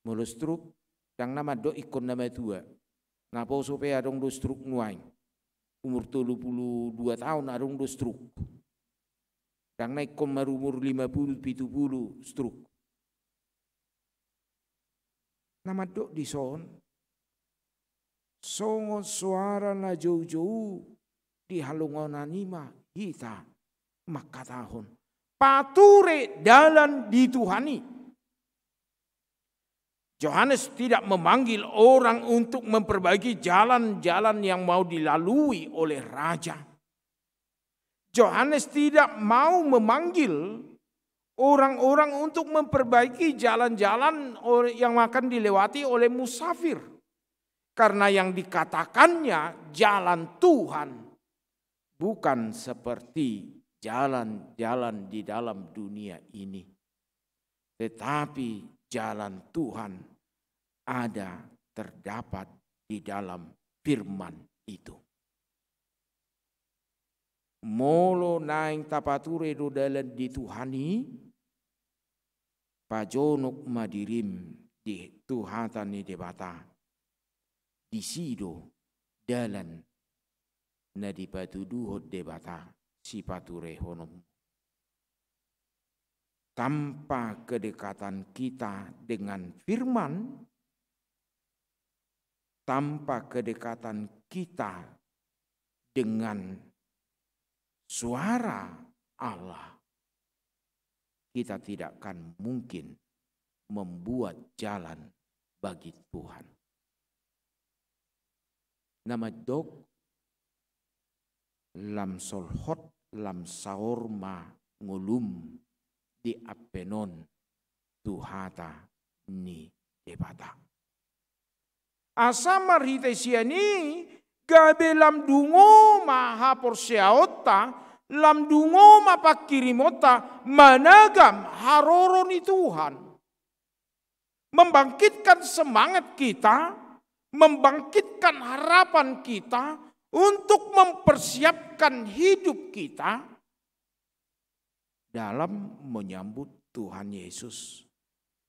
Mulut struk yang nama do ikon nama tua. Ngapo supaya adong do struk nuain. Umur 32 tahun adong do struk. Yang naik kon umur 50 70 struk. Nama dok di son. Songo suara na jauh-jauh di halungonanima kita maka tahun. Pature dalan dituhani. Yohanes tidak memanggil orang untuk memperbaiki jalan-jalan yang mau dilalui oleh raja. Yohanes tidak mau memanggil orang-orang untuk memperbaiki jalan-jalan yang akan dilewati oleh musafir. Karena yang dikatakannya jalan Tuhan bukan seperti jalan-jalan di dalam dunia ini. Tetapi jalan Tuhan ada terdapat di dalam firman itu. Molo naing tapature do dalan dituhani, pajonok madirim di Tuhatan ni debata. Di sido dalan na dipatuduhod debata si pature honom. Tanpa kedekatan kita dengan firman, tanpa kedekatan kita dengan suara Allah, kita tidak akan mungkin membuat jalan bagi Tuhan. Nama dok lam solhot lam saorma ngulum di apenon tuhata ni debata. Asa marhite siani gabe lam dungo maha porsiaota lam dungo mapakirimota managam haroro ni Tuhan. Membangkitkan semangat kita, membangkitkan harapan kita untuk mempersiapkan hidup kita dalam menyambut Tuhan Yesus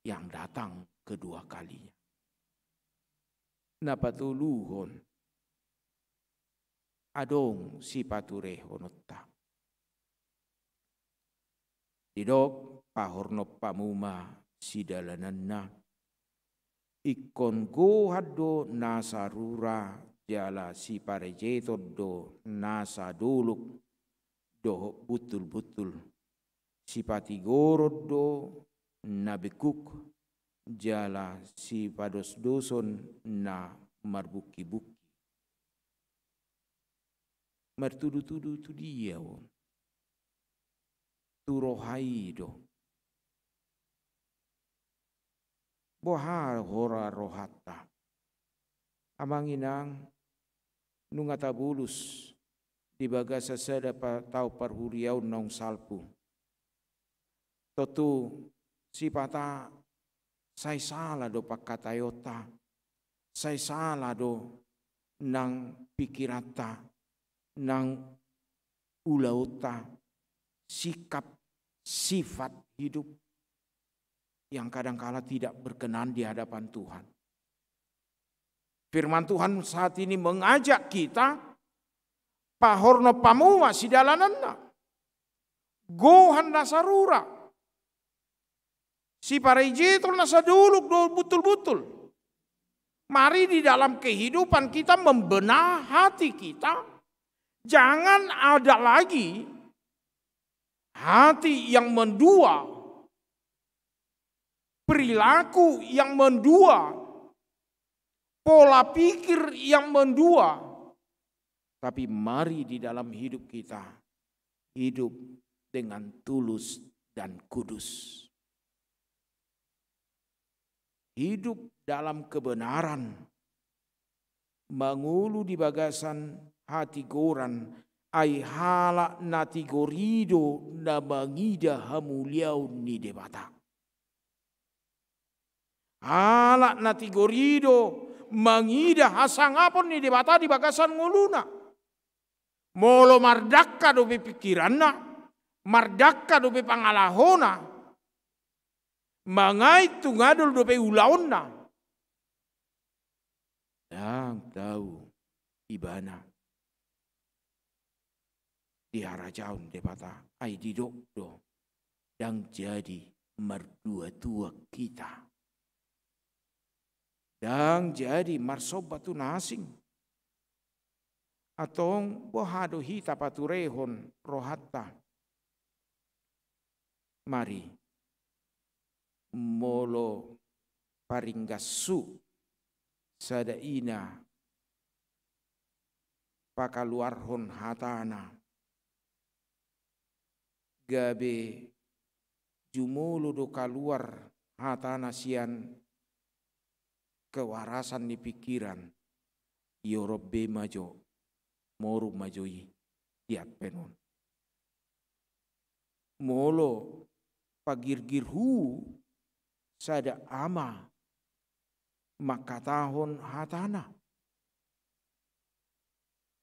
yang datang kedua kalinya. Napatuluhon adong si pature honotta. Didok pahorno pamuma si dalananna. Ikon go haddo nasarura jala si parejeto do nasa duluk do butul-butul. Si patigoro do nabekuk jala si pados doson na marbuki-buki. Mertudu-tudu tu dia won. Turohai do. Bohar hora rohata. Amanginang nungata bulus di bagasa sada tau parhuriau nong salpu. Totu si pata say salah do pakatayota. Say salah do nang pikirata. Nang ulauta. Sikap sifat hidup yang kadangkala tidak berkenan di hadapan Tuhan. Firman Tuhan saat ini mengajak kita pahorno pamuma si dalananna. Gohan nasarura. Si parejetol nasaduluk do betul-betul. Mari di dalam kehidupan kita membenah hati kita. Jangan ada lagi hati yang mendua, perilaku yang mendua, pola pikir yang mendua. Tapi mari di dalam hidup kita, hidup dengan tulus dan kudus. Hidup dalam kebenaran, mangulu di bagasan hati goran, ai hala nati gorido na bangida hamuliau ni debata. Hala nati gorido mangida hasangapon ni debata di bagasan nguluna. Molo mardakka do pikiranna, mardakka do pangalahona, mangai tungadol do ulaonna. Yang tahu ibana di harajaun debata ai didok do dan jadi merdua tua kita. Dan jadi marsobat tu nasing. Atong bohado hita paturehon rohatta. Mari molo paringgasu sadaina pakaluarhon hatana. Gabe jumulu do kaluar hatana sian kewarasan di pikiran. Yorobbe majo moru majoi tiat penon. Molo pagirgirhu sada ama makatahon hatana.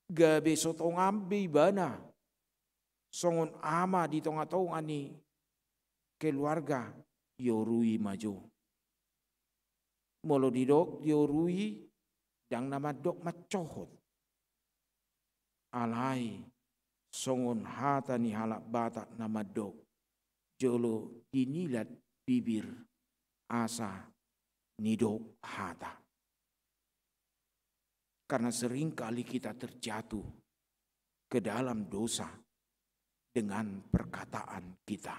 Gabe sotong ambe bana songon ama di tongatong ani keluarga yorui maju. Molo didok yorui dang nama dok macohot. Alai songon hata ni halak batak nama dok. Jolo dinilat bibir asa nidok hata. Karena seringkali kita terjatuh ke dalam dosa dengan perkataan kita.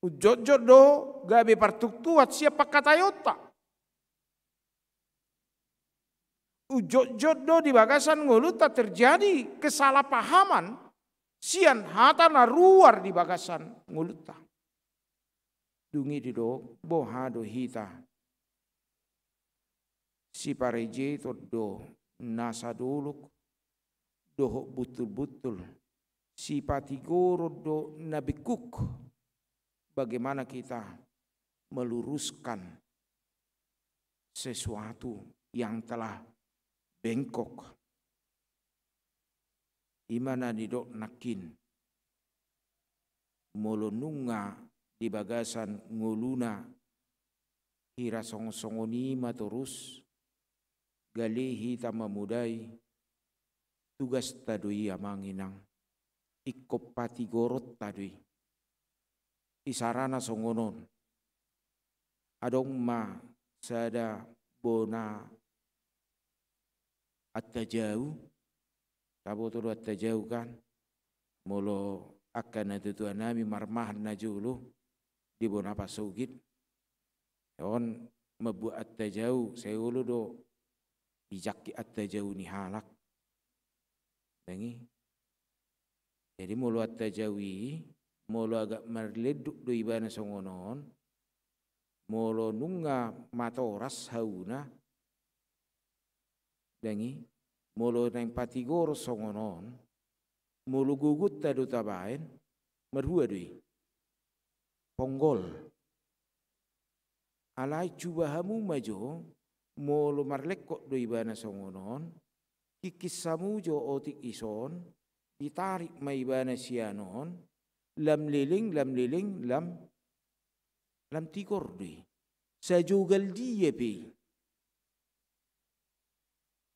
Ujot-jot do gabe partuktuat siapa kata yota. Ujot-jot do di bagasan nguluta terjadi kesalahpahaman. Sian hata naruar di bagasan nguluta. Dungi di do bohado hita. Si pareje to do nasa duluk. Dohok butul-butul. Si patigoro do nabikuk. Bagaimana kita meluruskan sesuatu yang telah bengkok. Imana didok nakin. Molonunga di bagasan nguluna. Hira song-songonima terus. Galihi tamamudai. Tugas tadui amanginang. Ikop patigorot tadui. Isarana songonon. Adong ma sada bona at-tajau. Tabo tu at-tajau kan. Molo akan atutua nami marmahan najulu. Di bona pasugit. Yon mabu at-tajau. Seulu do. Ijaki at-tajau ni halak. Dengi. Jadi molo at-tajawi. Molo agak merleduk do ibana songonon. Molo nunga matoras hauna. Dengi. Molo nang patigor songonon. Molo gugut tadu tabain. Merhua dui. Ponggol. Alai cuba hamu majo. Molo marlekok do ibana songonon. Kikis samu jo otik ison. Ditarik maibana sianon. Lam liling, lam tigor deh. Sajugal dia pi.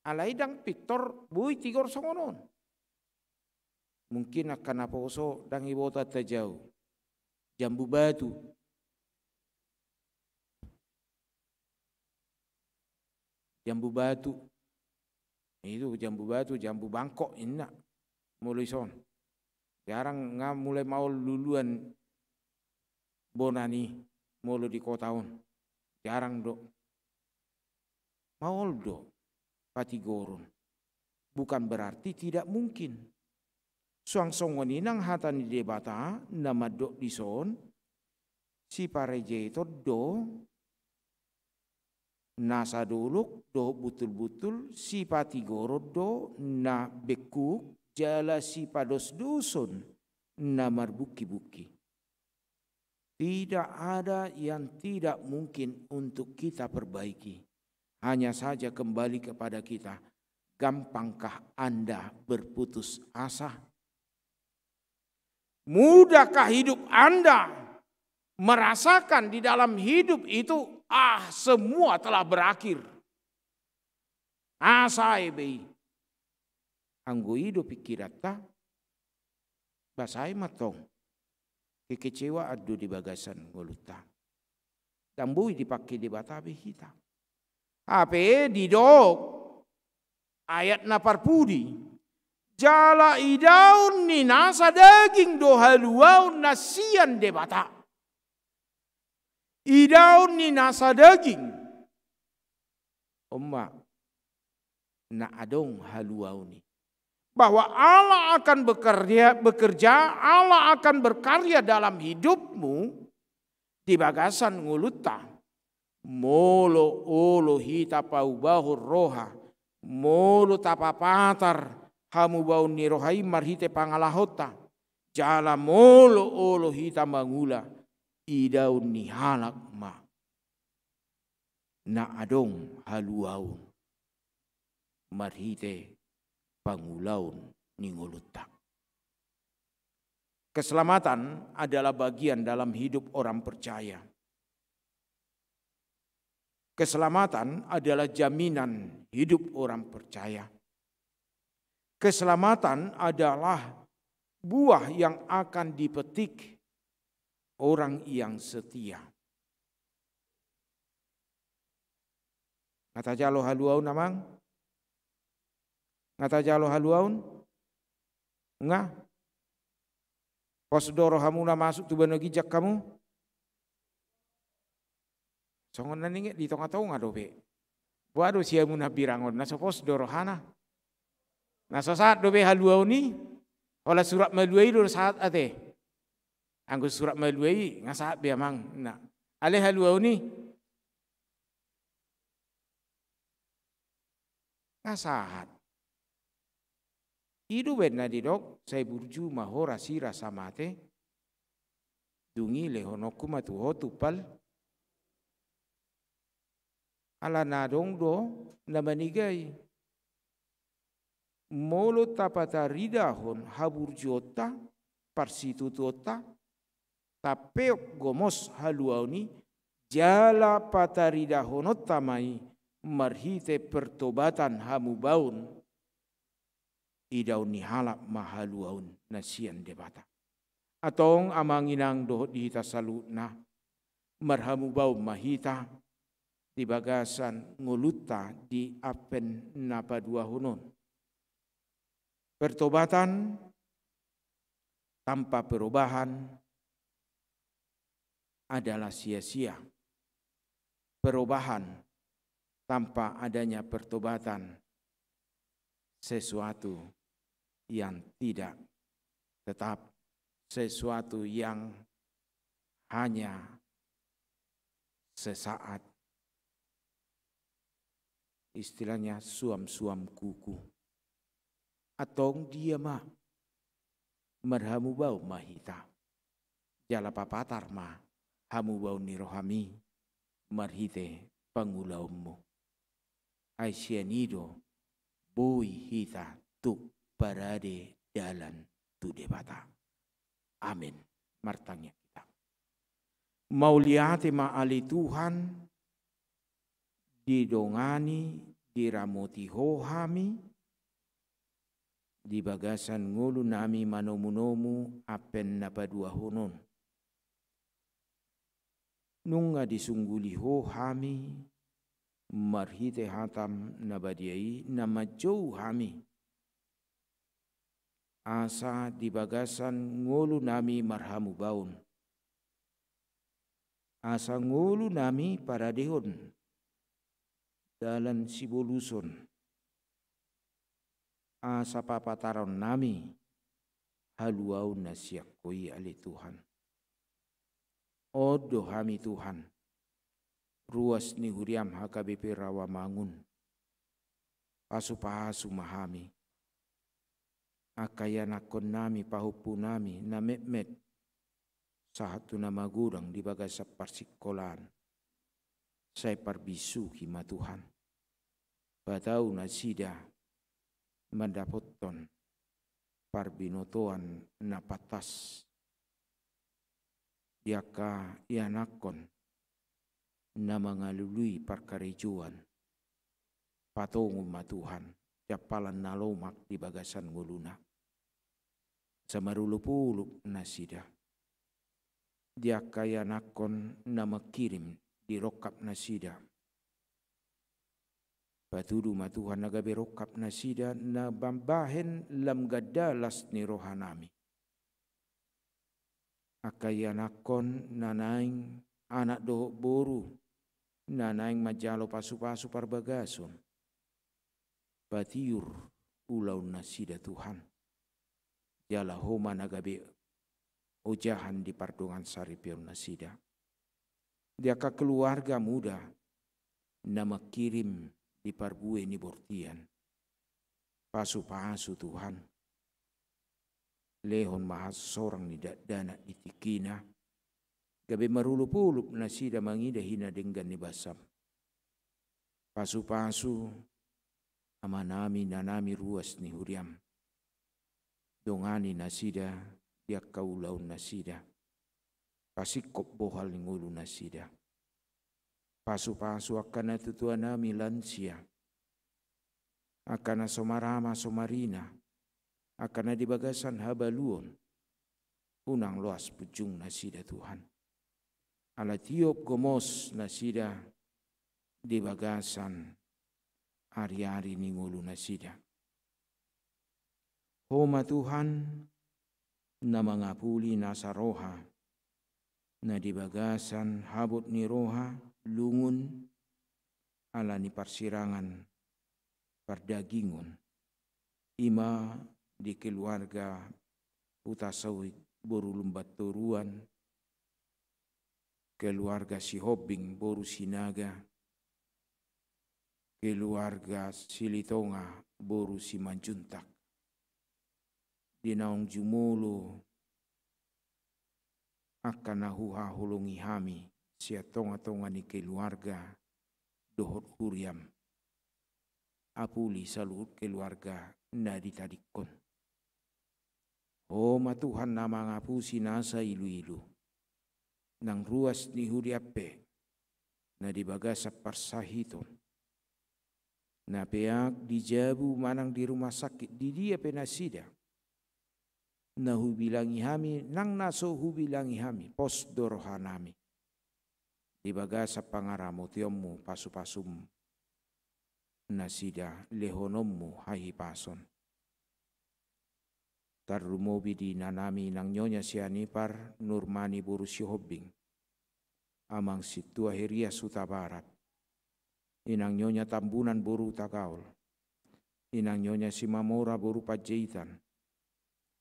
Alai dang pitor bui tigor songonon. Mungkin akan aposo dang ibota tajau. Jambu batu. Jambu batu. Itu jambu batu, jambu bangkok inna. Mulison. Jarang ngam mulai mau luluan bonani mulu di kotaun. Jarang do. Maul do patigorun. Bukan berarti tidak mungkin. Suang songoninang hatani debata nama do dison. Si pareje itu do. Nasa duluk do butul-butul. Si patigoro do na bekuk. Jala si pados dusun namar buki-buki. Tidak ada yang tidak mungkin untuk kita perbaiki. Hanya saja kembali kepada kita. Gampangkah Anda berputus asa? Mudahkah hidup Anda merasakan di dalam hidup itu semua telah berakhir? Asai bei. Anggo hidup pikirata basai matong kekecewa adu di bagasan nguluta. Dambui dipakai di batabe hita. Ape didok ayat naparpudi. Jala idaun ni nasa daging do haluau nasian de bata. Idaun ni nasa daging. Omma na adong haluau ni. Bahwa Allah akan bekerja, Allah akan berkarya dalam hidupmu di bagasan nguluta. Molo olo hita pau bahur roha, molo tapapatar hamu bau ni rohai marhite pangalahota, jala molo olo hita mangula idaun ni halak ma. Na adong haluau marhite pangulaun ningulutak. Keselamatan adalah bagian dalam hidup orang percaya. Keselamatan adalah jaminan hidup orang percaya. Keselamatan adalah buah yang akan dipetik orang yang setia. Ngata jalo haluau namang? Ngata jalo haluaun? Nga? Posdoro hamuna masuk tu bano gijak kamu? Songon naninge di tonga-tonga dobe. Waduh siya muna birangon na posdoro hana. Nasa saat dobe haluau ni, olah surat maluai do saat ate. Anggo surat maluai ngasaat biamang. Nah, ale haluau ni ngasahat. Idu benna didok saya burju mahora sira samate dungi lehonoku matu hotupal ala nadong do namanigai molo tapata ridahon haburjota parsitutota tapeok gomos haluauni jala pataridahonot tamai marhite pertobatan hamubaun idaun ni halap mahaluaun nasian debata. Atong amanginang dohot dihita salutna marhamu bau mahita di bagasan nguluta di apen napadua hunon. Pertobatan tanpa perubahan adalah sia-sia. Perubahan tanpa adanya pertobatan sesuatu yang tidak tetap, sesuatu yang hanya sesaat. Istilahnya suam-suam kuku. Atong dia mah marhamu bau mahita. Jala papatar mah hamu bau nirohami marhite pangulaummu. Aisyanido boi hita tu parade dalan tu debata. Amin. Martanya kita. Mauliati ma'ali Tuhan didongani diramoti hohami di bagasan ngulu nami manomu-nomu apen napadua honon. Nunga disungguli hohami marhite hatam nabadiai nama jauh hami. Asa di bagasan ngulu nami marhamu baun. Asa ngulu nami para dehon dalan siboluson. Asa papataron nami haluau nasiak koi ali Tuhan. Odo hami Tuhan. Ruas ni huriam HKBP Rawamangun. Pasu-pasu mahami. Akayanakon nami pahupu nami na met sahatu nama gurang di bagasa parsikolan. Saya parbisu kima Tuhan. Batau nasida mendapoton parbinotoan na patas. Yaka ianakon na mangalului parkarejuan. Patungum matuhan. Japalan nalomak di bagasan nguluna. Samarulup-ulup nasida. Dia kaya nakon nama kirim dirokap nasida. Patudu matuhan naga berokap nasida na bambahen lam gadalas ni rohanami. Akayanakon nanaing anak dohok boru, nanaing majalo pasu-pasu parbagason. Batiur ulau nasida Tuhan. Jala homa nagabe ojahan di pardongan saripion nasida. Dia ka keluarga muda nama kirim di parbue ni bortian. Pasu-pasu Tuhan. Lehon mahas sorang ni dana itikina. Gabe marulup-ulup nasida mangida hina denggan ni basam. Pasu-pasu amanami nanami ruas ni huriam. Dongani nasida dia kaulau nasida. Pasikop bohal ni ngulu nasida. Pasu-pasu akana tutua nami lansia. Akana somarama somarina. Akana di bagasan habaluon. Unang loas pujung nasida Tuhan. Ala tiop gomos nasida di bagasan hari-hari ni ngulu nasida. Homa Tuhan na mangapuli nasa roha na di bagasan habot ni roha lungun ala ni parsirangan pardagingon ima di keluarga utasawid boru lumbat toruan keluarga si Hobing boru sinaga keluarga Silitonga boru si Manjuntak di naong jumulo akan nahuha hulungi hami sia tonga-tonga ni keluarga dohot huriam apuli salut keluarga nadi tadikon. Homa Tuhan nama ngapusi nasa ilu-ilu nang ruas ni huriape na di bagasa parsahiton na peak dijabu manang di rumah sakit di dia penasida na hubilangi hami nang naso hubilangi hami pos dorohanami di bagasa pangaramo tiommu pasu-pasum nasida lehonommu hahi pason tarumobi di nanami nang nyonya sianipar nurmani buru si Hobing amang situa heria suta barat inang nyonya tambunan buru Tagaul inang nyonya si Mamora buru Pajaitan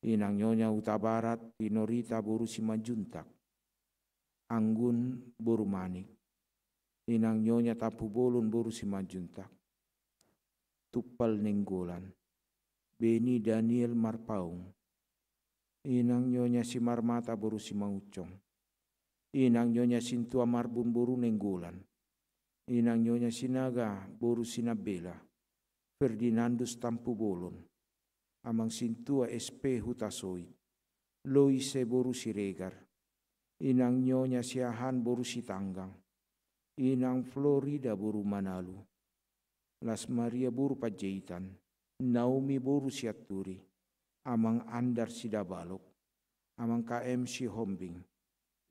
inang nyonya uta barat Inorita buru si Manjuntak Anggun buru Manik inang nyonya Tapu Bolon buru si Manjuntak Tupal Nenggolan Beni Daniel Marpaung inang nyonya si Marmata buru si Maucong inang nyonya Sintua Marbun buru Nenggolan inang nyonya Sinaga buru Sinabela Ferdinandus Tampu Bolon amang Sintua SP Hutasoid Loise buru Siregar inang nyonya Siahan buru Sitanggang inang Florida buru Manalu Las Maria buru Pajaitan Naomi buru Siaturi amang Andar Sidabalok amang KM si Hombing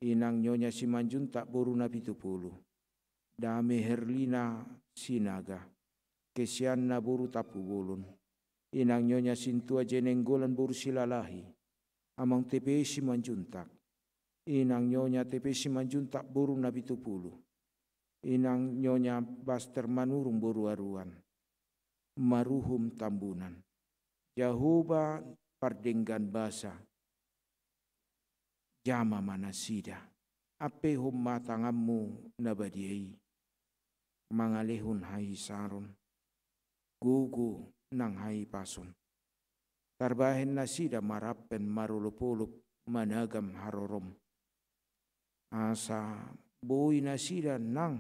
inang nyonya si Manjuntak buru Napitupulu Dame Herlina Sinaga Kesianna buru Tapu Bolon inang nyonya Sintua Jenenggolan buru Silalahi amang TP si Manjuntak inang nyonya TP si Manjuntak buru Napitupulu inang nyonya Baster Manurung buru Aruan Maruhum Tambunan Yahuba Pardenggan Basa Jama Manasida ape humma tangammu nabadiai mangalehun hai saron gugu nang hai pason tarbahen nasida marapen marulupulup managam harorom asa boi nasida nang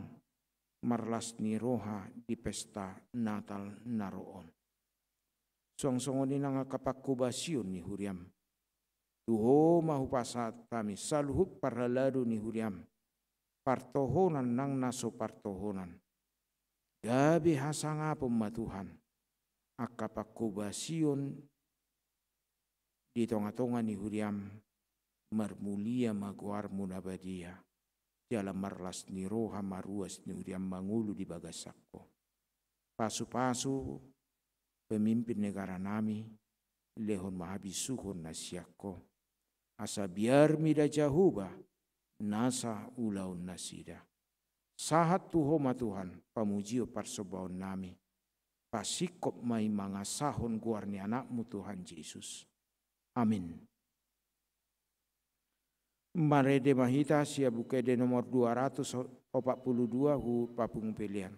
marlas ni roha di pesta Natal naroon song-songon nang kapakubasyon ni huriam tuho mahupasat kami saluhut parhaladu ni huriam partohonan nang naso partohonan gabi hasanga pematuhan akapakubasyon di tonga-tonga ni huriam marmulia maguar munabadia jala marlas ni roha maruas ni uriam mangulu di bagasakko. Pasu-pasu pemimpin negara nami, lehon mahabisuhon nasiakko. Asa biar mida jahuba, nasa ulaun nasida. Sahat tuhoma Tuhan, pamujio parsobaon nami. Pasikop mai mangasahon guarni anakmu Tuhan Yesus. Amin. Marede mahita sia bukede nomor 242 hu papung pilihan.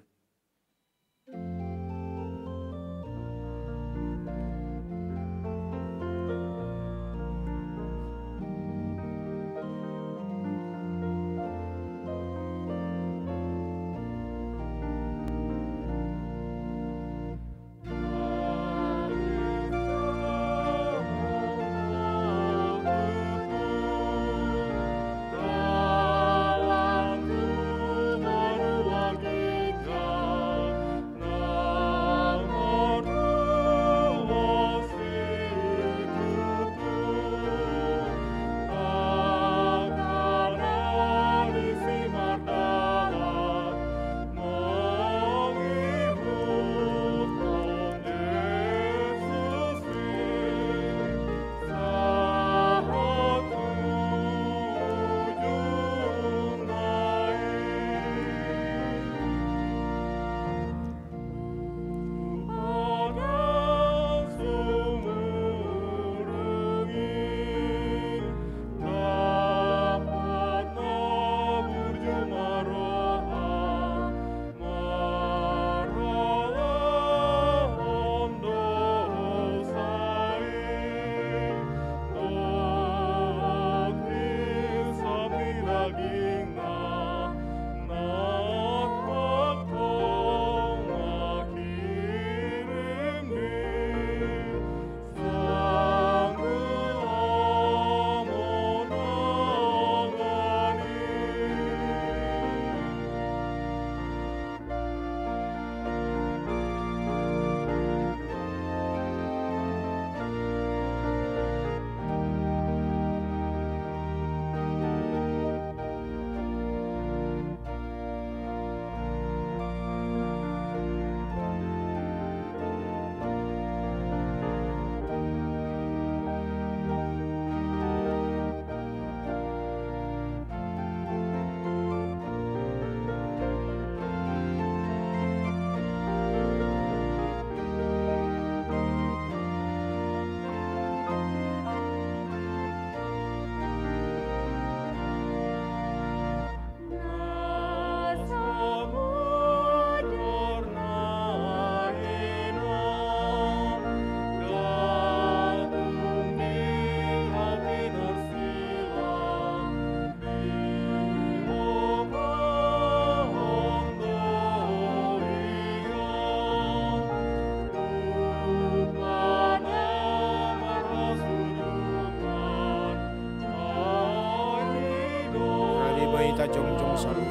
Kita jong-jong salu.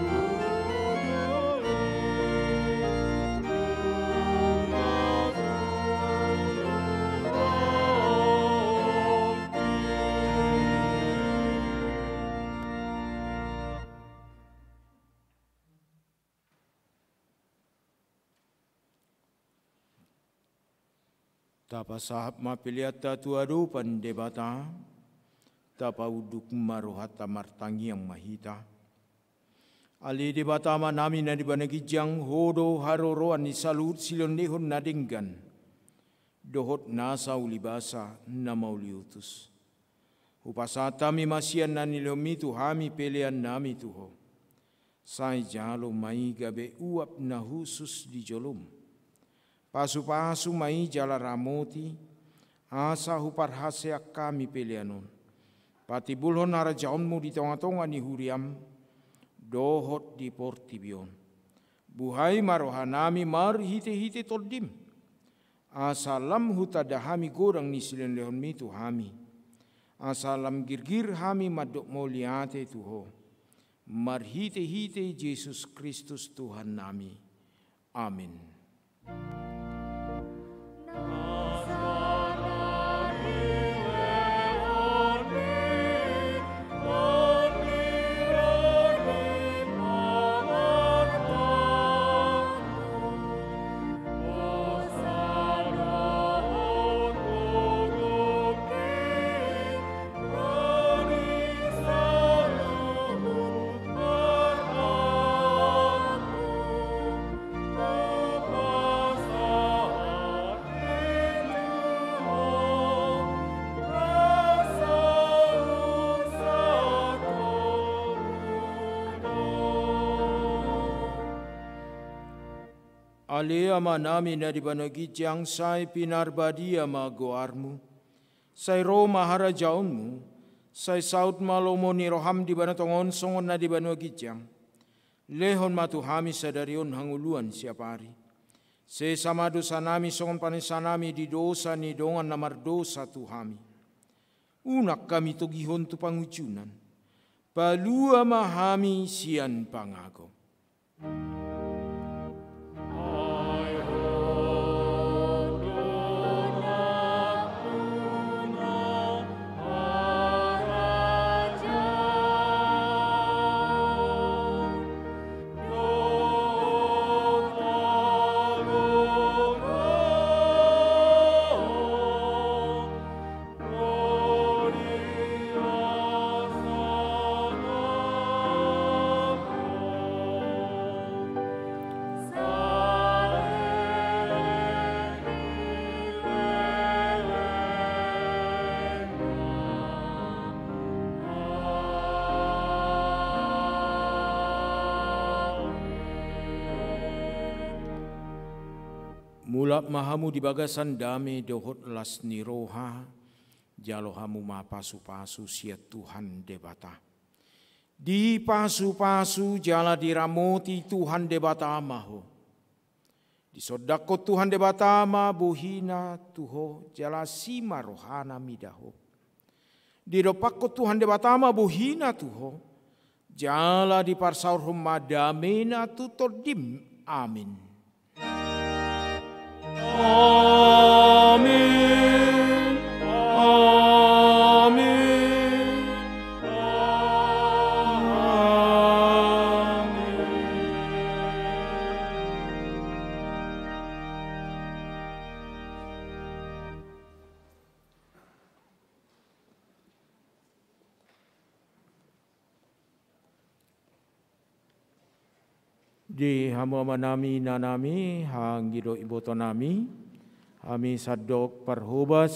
Tapa sahab mapiliata tuadu pandebata, tapa uduk maruhata martangi yang mahita. Ali debata manami na dibanagi jang hodo haroroan ni salut silon nehon nadinggan. Dohot nasa ulibasa na mauliutus. Upasata mi masian na nilomitu hami pelean nami tuho. Sai jalo mai gabe uap na husus di jolom. Pasu-pasu mai jala ramoti, asa huparhasea kami peleanon. Pati bulhon nara jaonmu di tonga-tonga ni huriam, dohot di portibion. Buhai marohanami mar hite-hite toldim. Asalam hutadahami gorang ni silen lehon mitu hami. Asalam girgir hami madok moliate tuho. Mar hite-hite Yesus Kristus Tuhan nami. Amin. Ale ama nami na di banagi jang sai pinarbadi ama goarmu. Sai Roma harajaunmu. Sai saut malomo ni roham di bana tongon songon na di banagi jang. Lehon matu hami sadarion hanguluan siapa hari. Se sama dosa nami songon panesanami di dosa ni dongan namar dosa tuhami. Unak kami togihon tu pangucunan. Palua mahami sian pangago. Mulak mahamu di bagasan dame dohot las niroha, jalo hamu ma pasu-pasu siat Tuhan debata. Di pasu-pasu jala diramoti Tuhan debata maho. Di sodako Tuhan debata ma buhina tuho jala sima rohana midaho. Di dopako Tuhan debata ma buhina tuho, jala di parsaur madamena tutodim. Amin. Amin, amin, amin. Di hamba nami nanami hanggido iboto nami kami sadok parhubas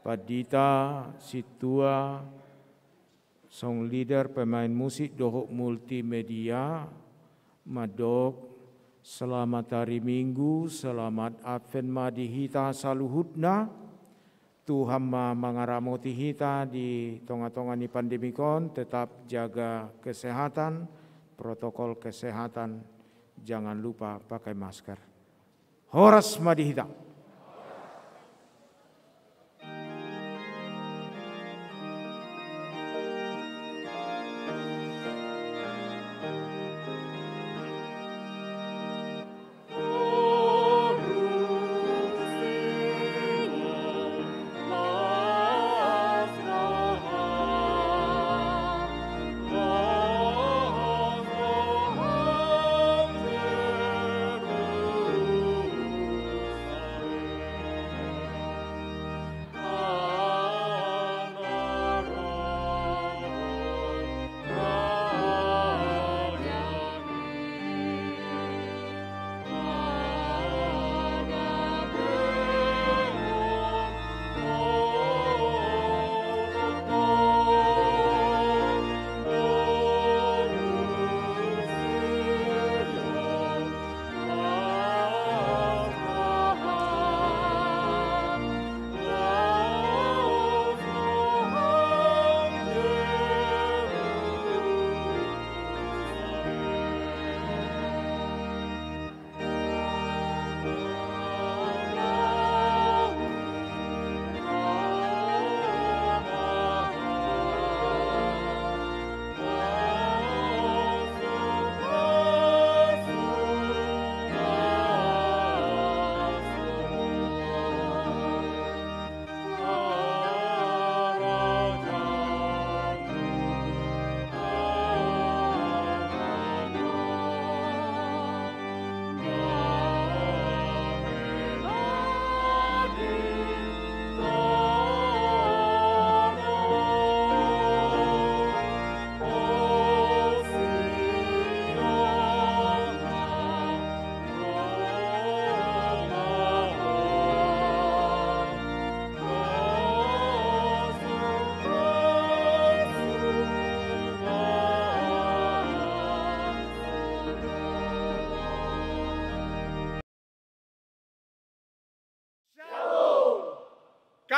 padita situa song leader pemain musik dohok multimedia madok selamat hari Minggu, selamat Advent madihita saluhutna Tuhan mangaramoti hita di tonga-tonga ni pandemikon tetap jaga kesehatan, protokol kesehatan, jangan lupa pakai masker. Horas madihita.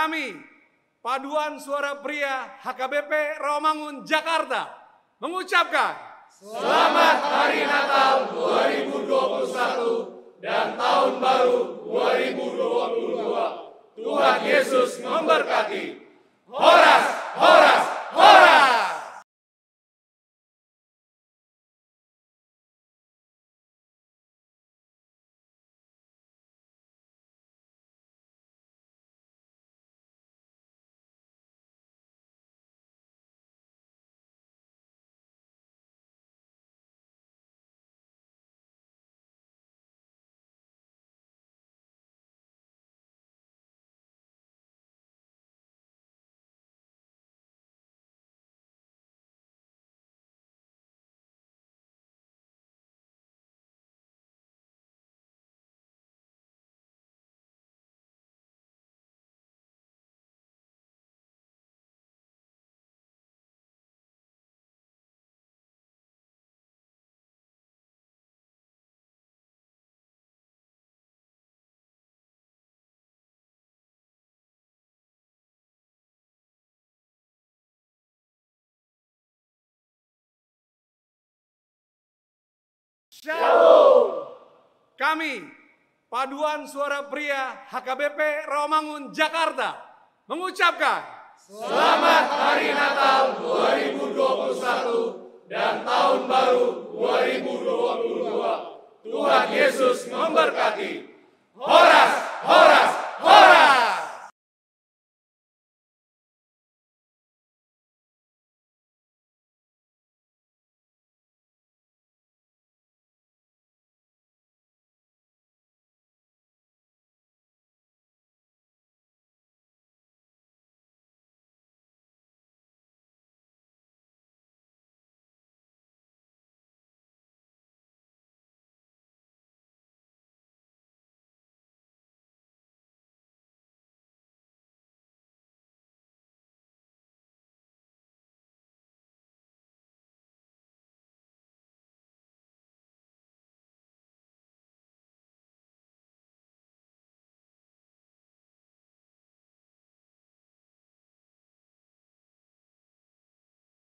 Kami, Paduan Suara Pria HKBP Rawamangun, Jakarta, mengucapkan Selamat Hari Natal 2021 dan Tahun Baru 2022. Tuhan Yesus memberkati. Horas, horas, horas! Shalom. Kami, Paduan Suara Pria HKBP Rawamangun, Jakarta, mengucapkan Selamat Hari Natal 2021 dan Tahun Baru 2022. Tuhan Yesus memberkati. Horas,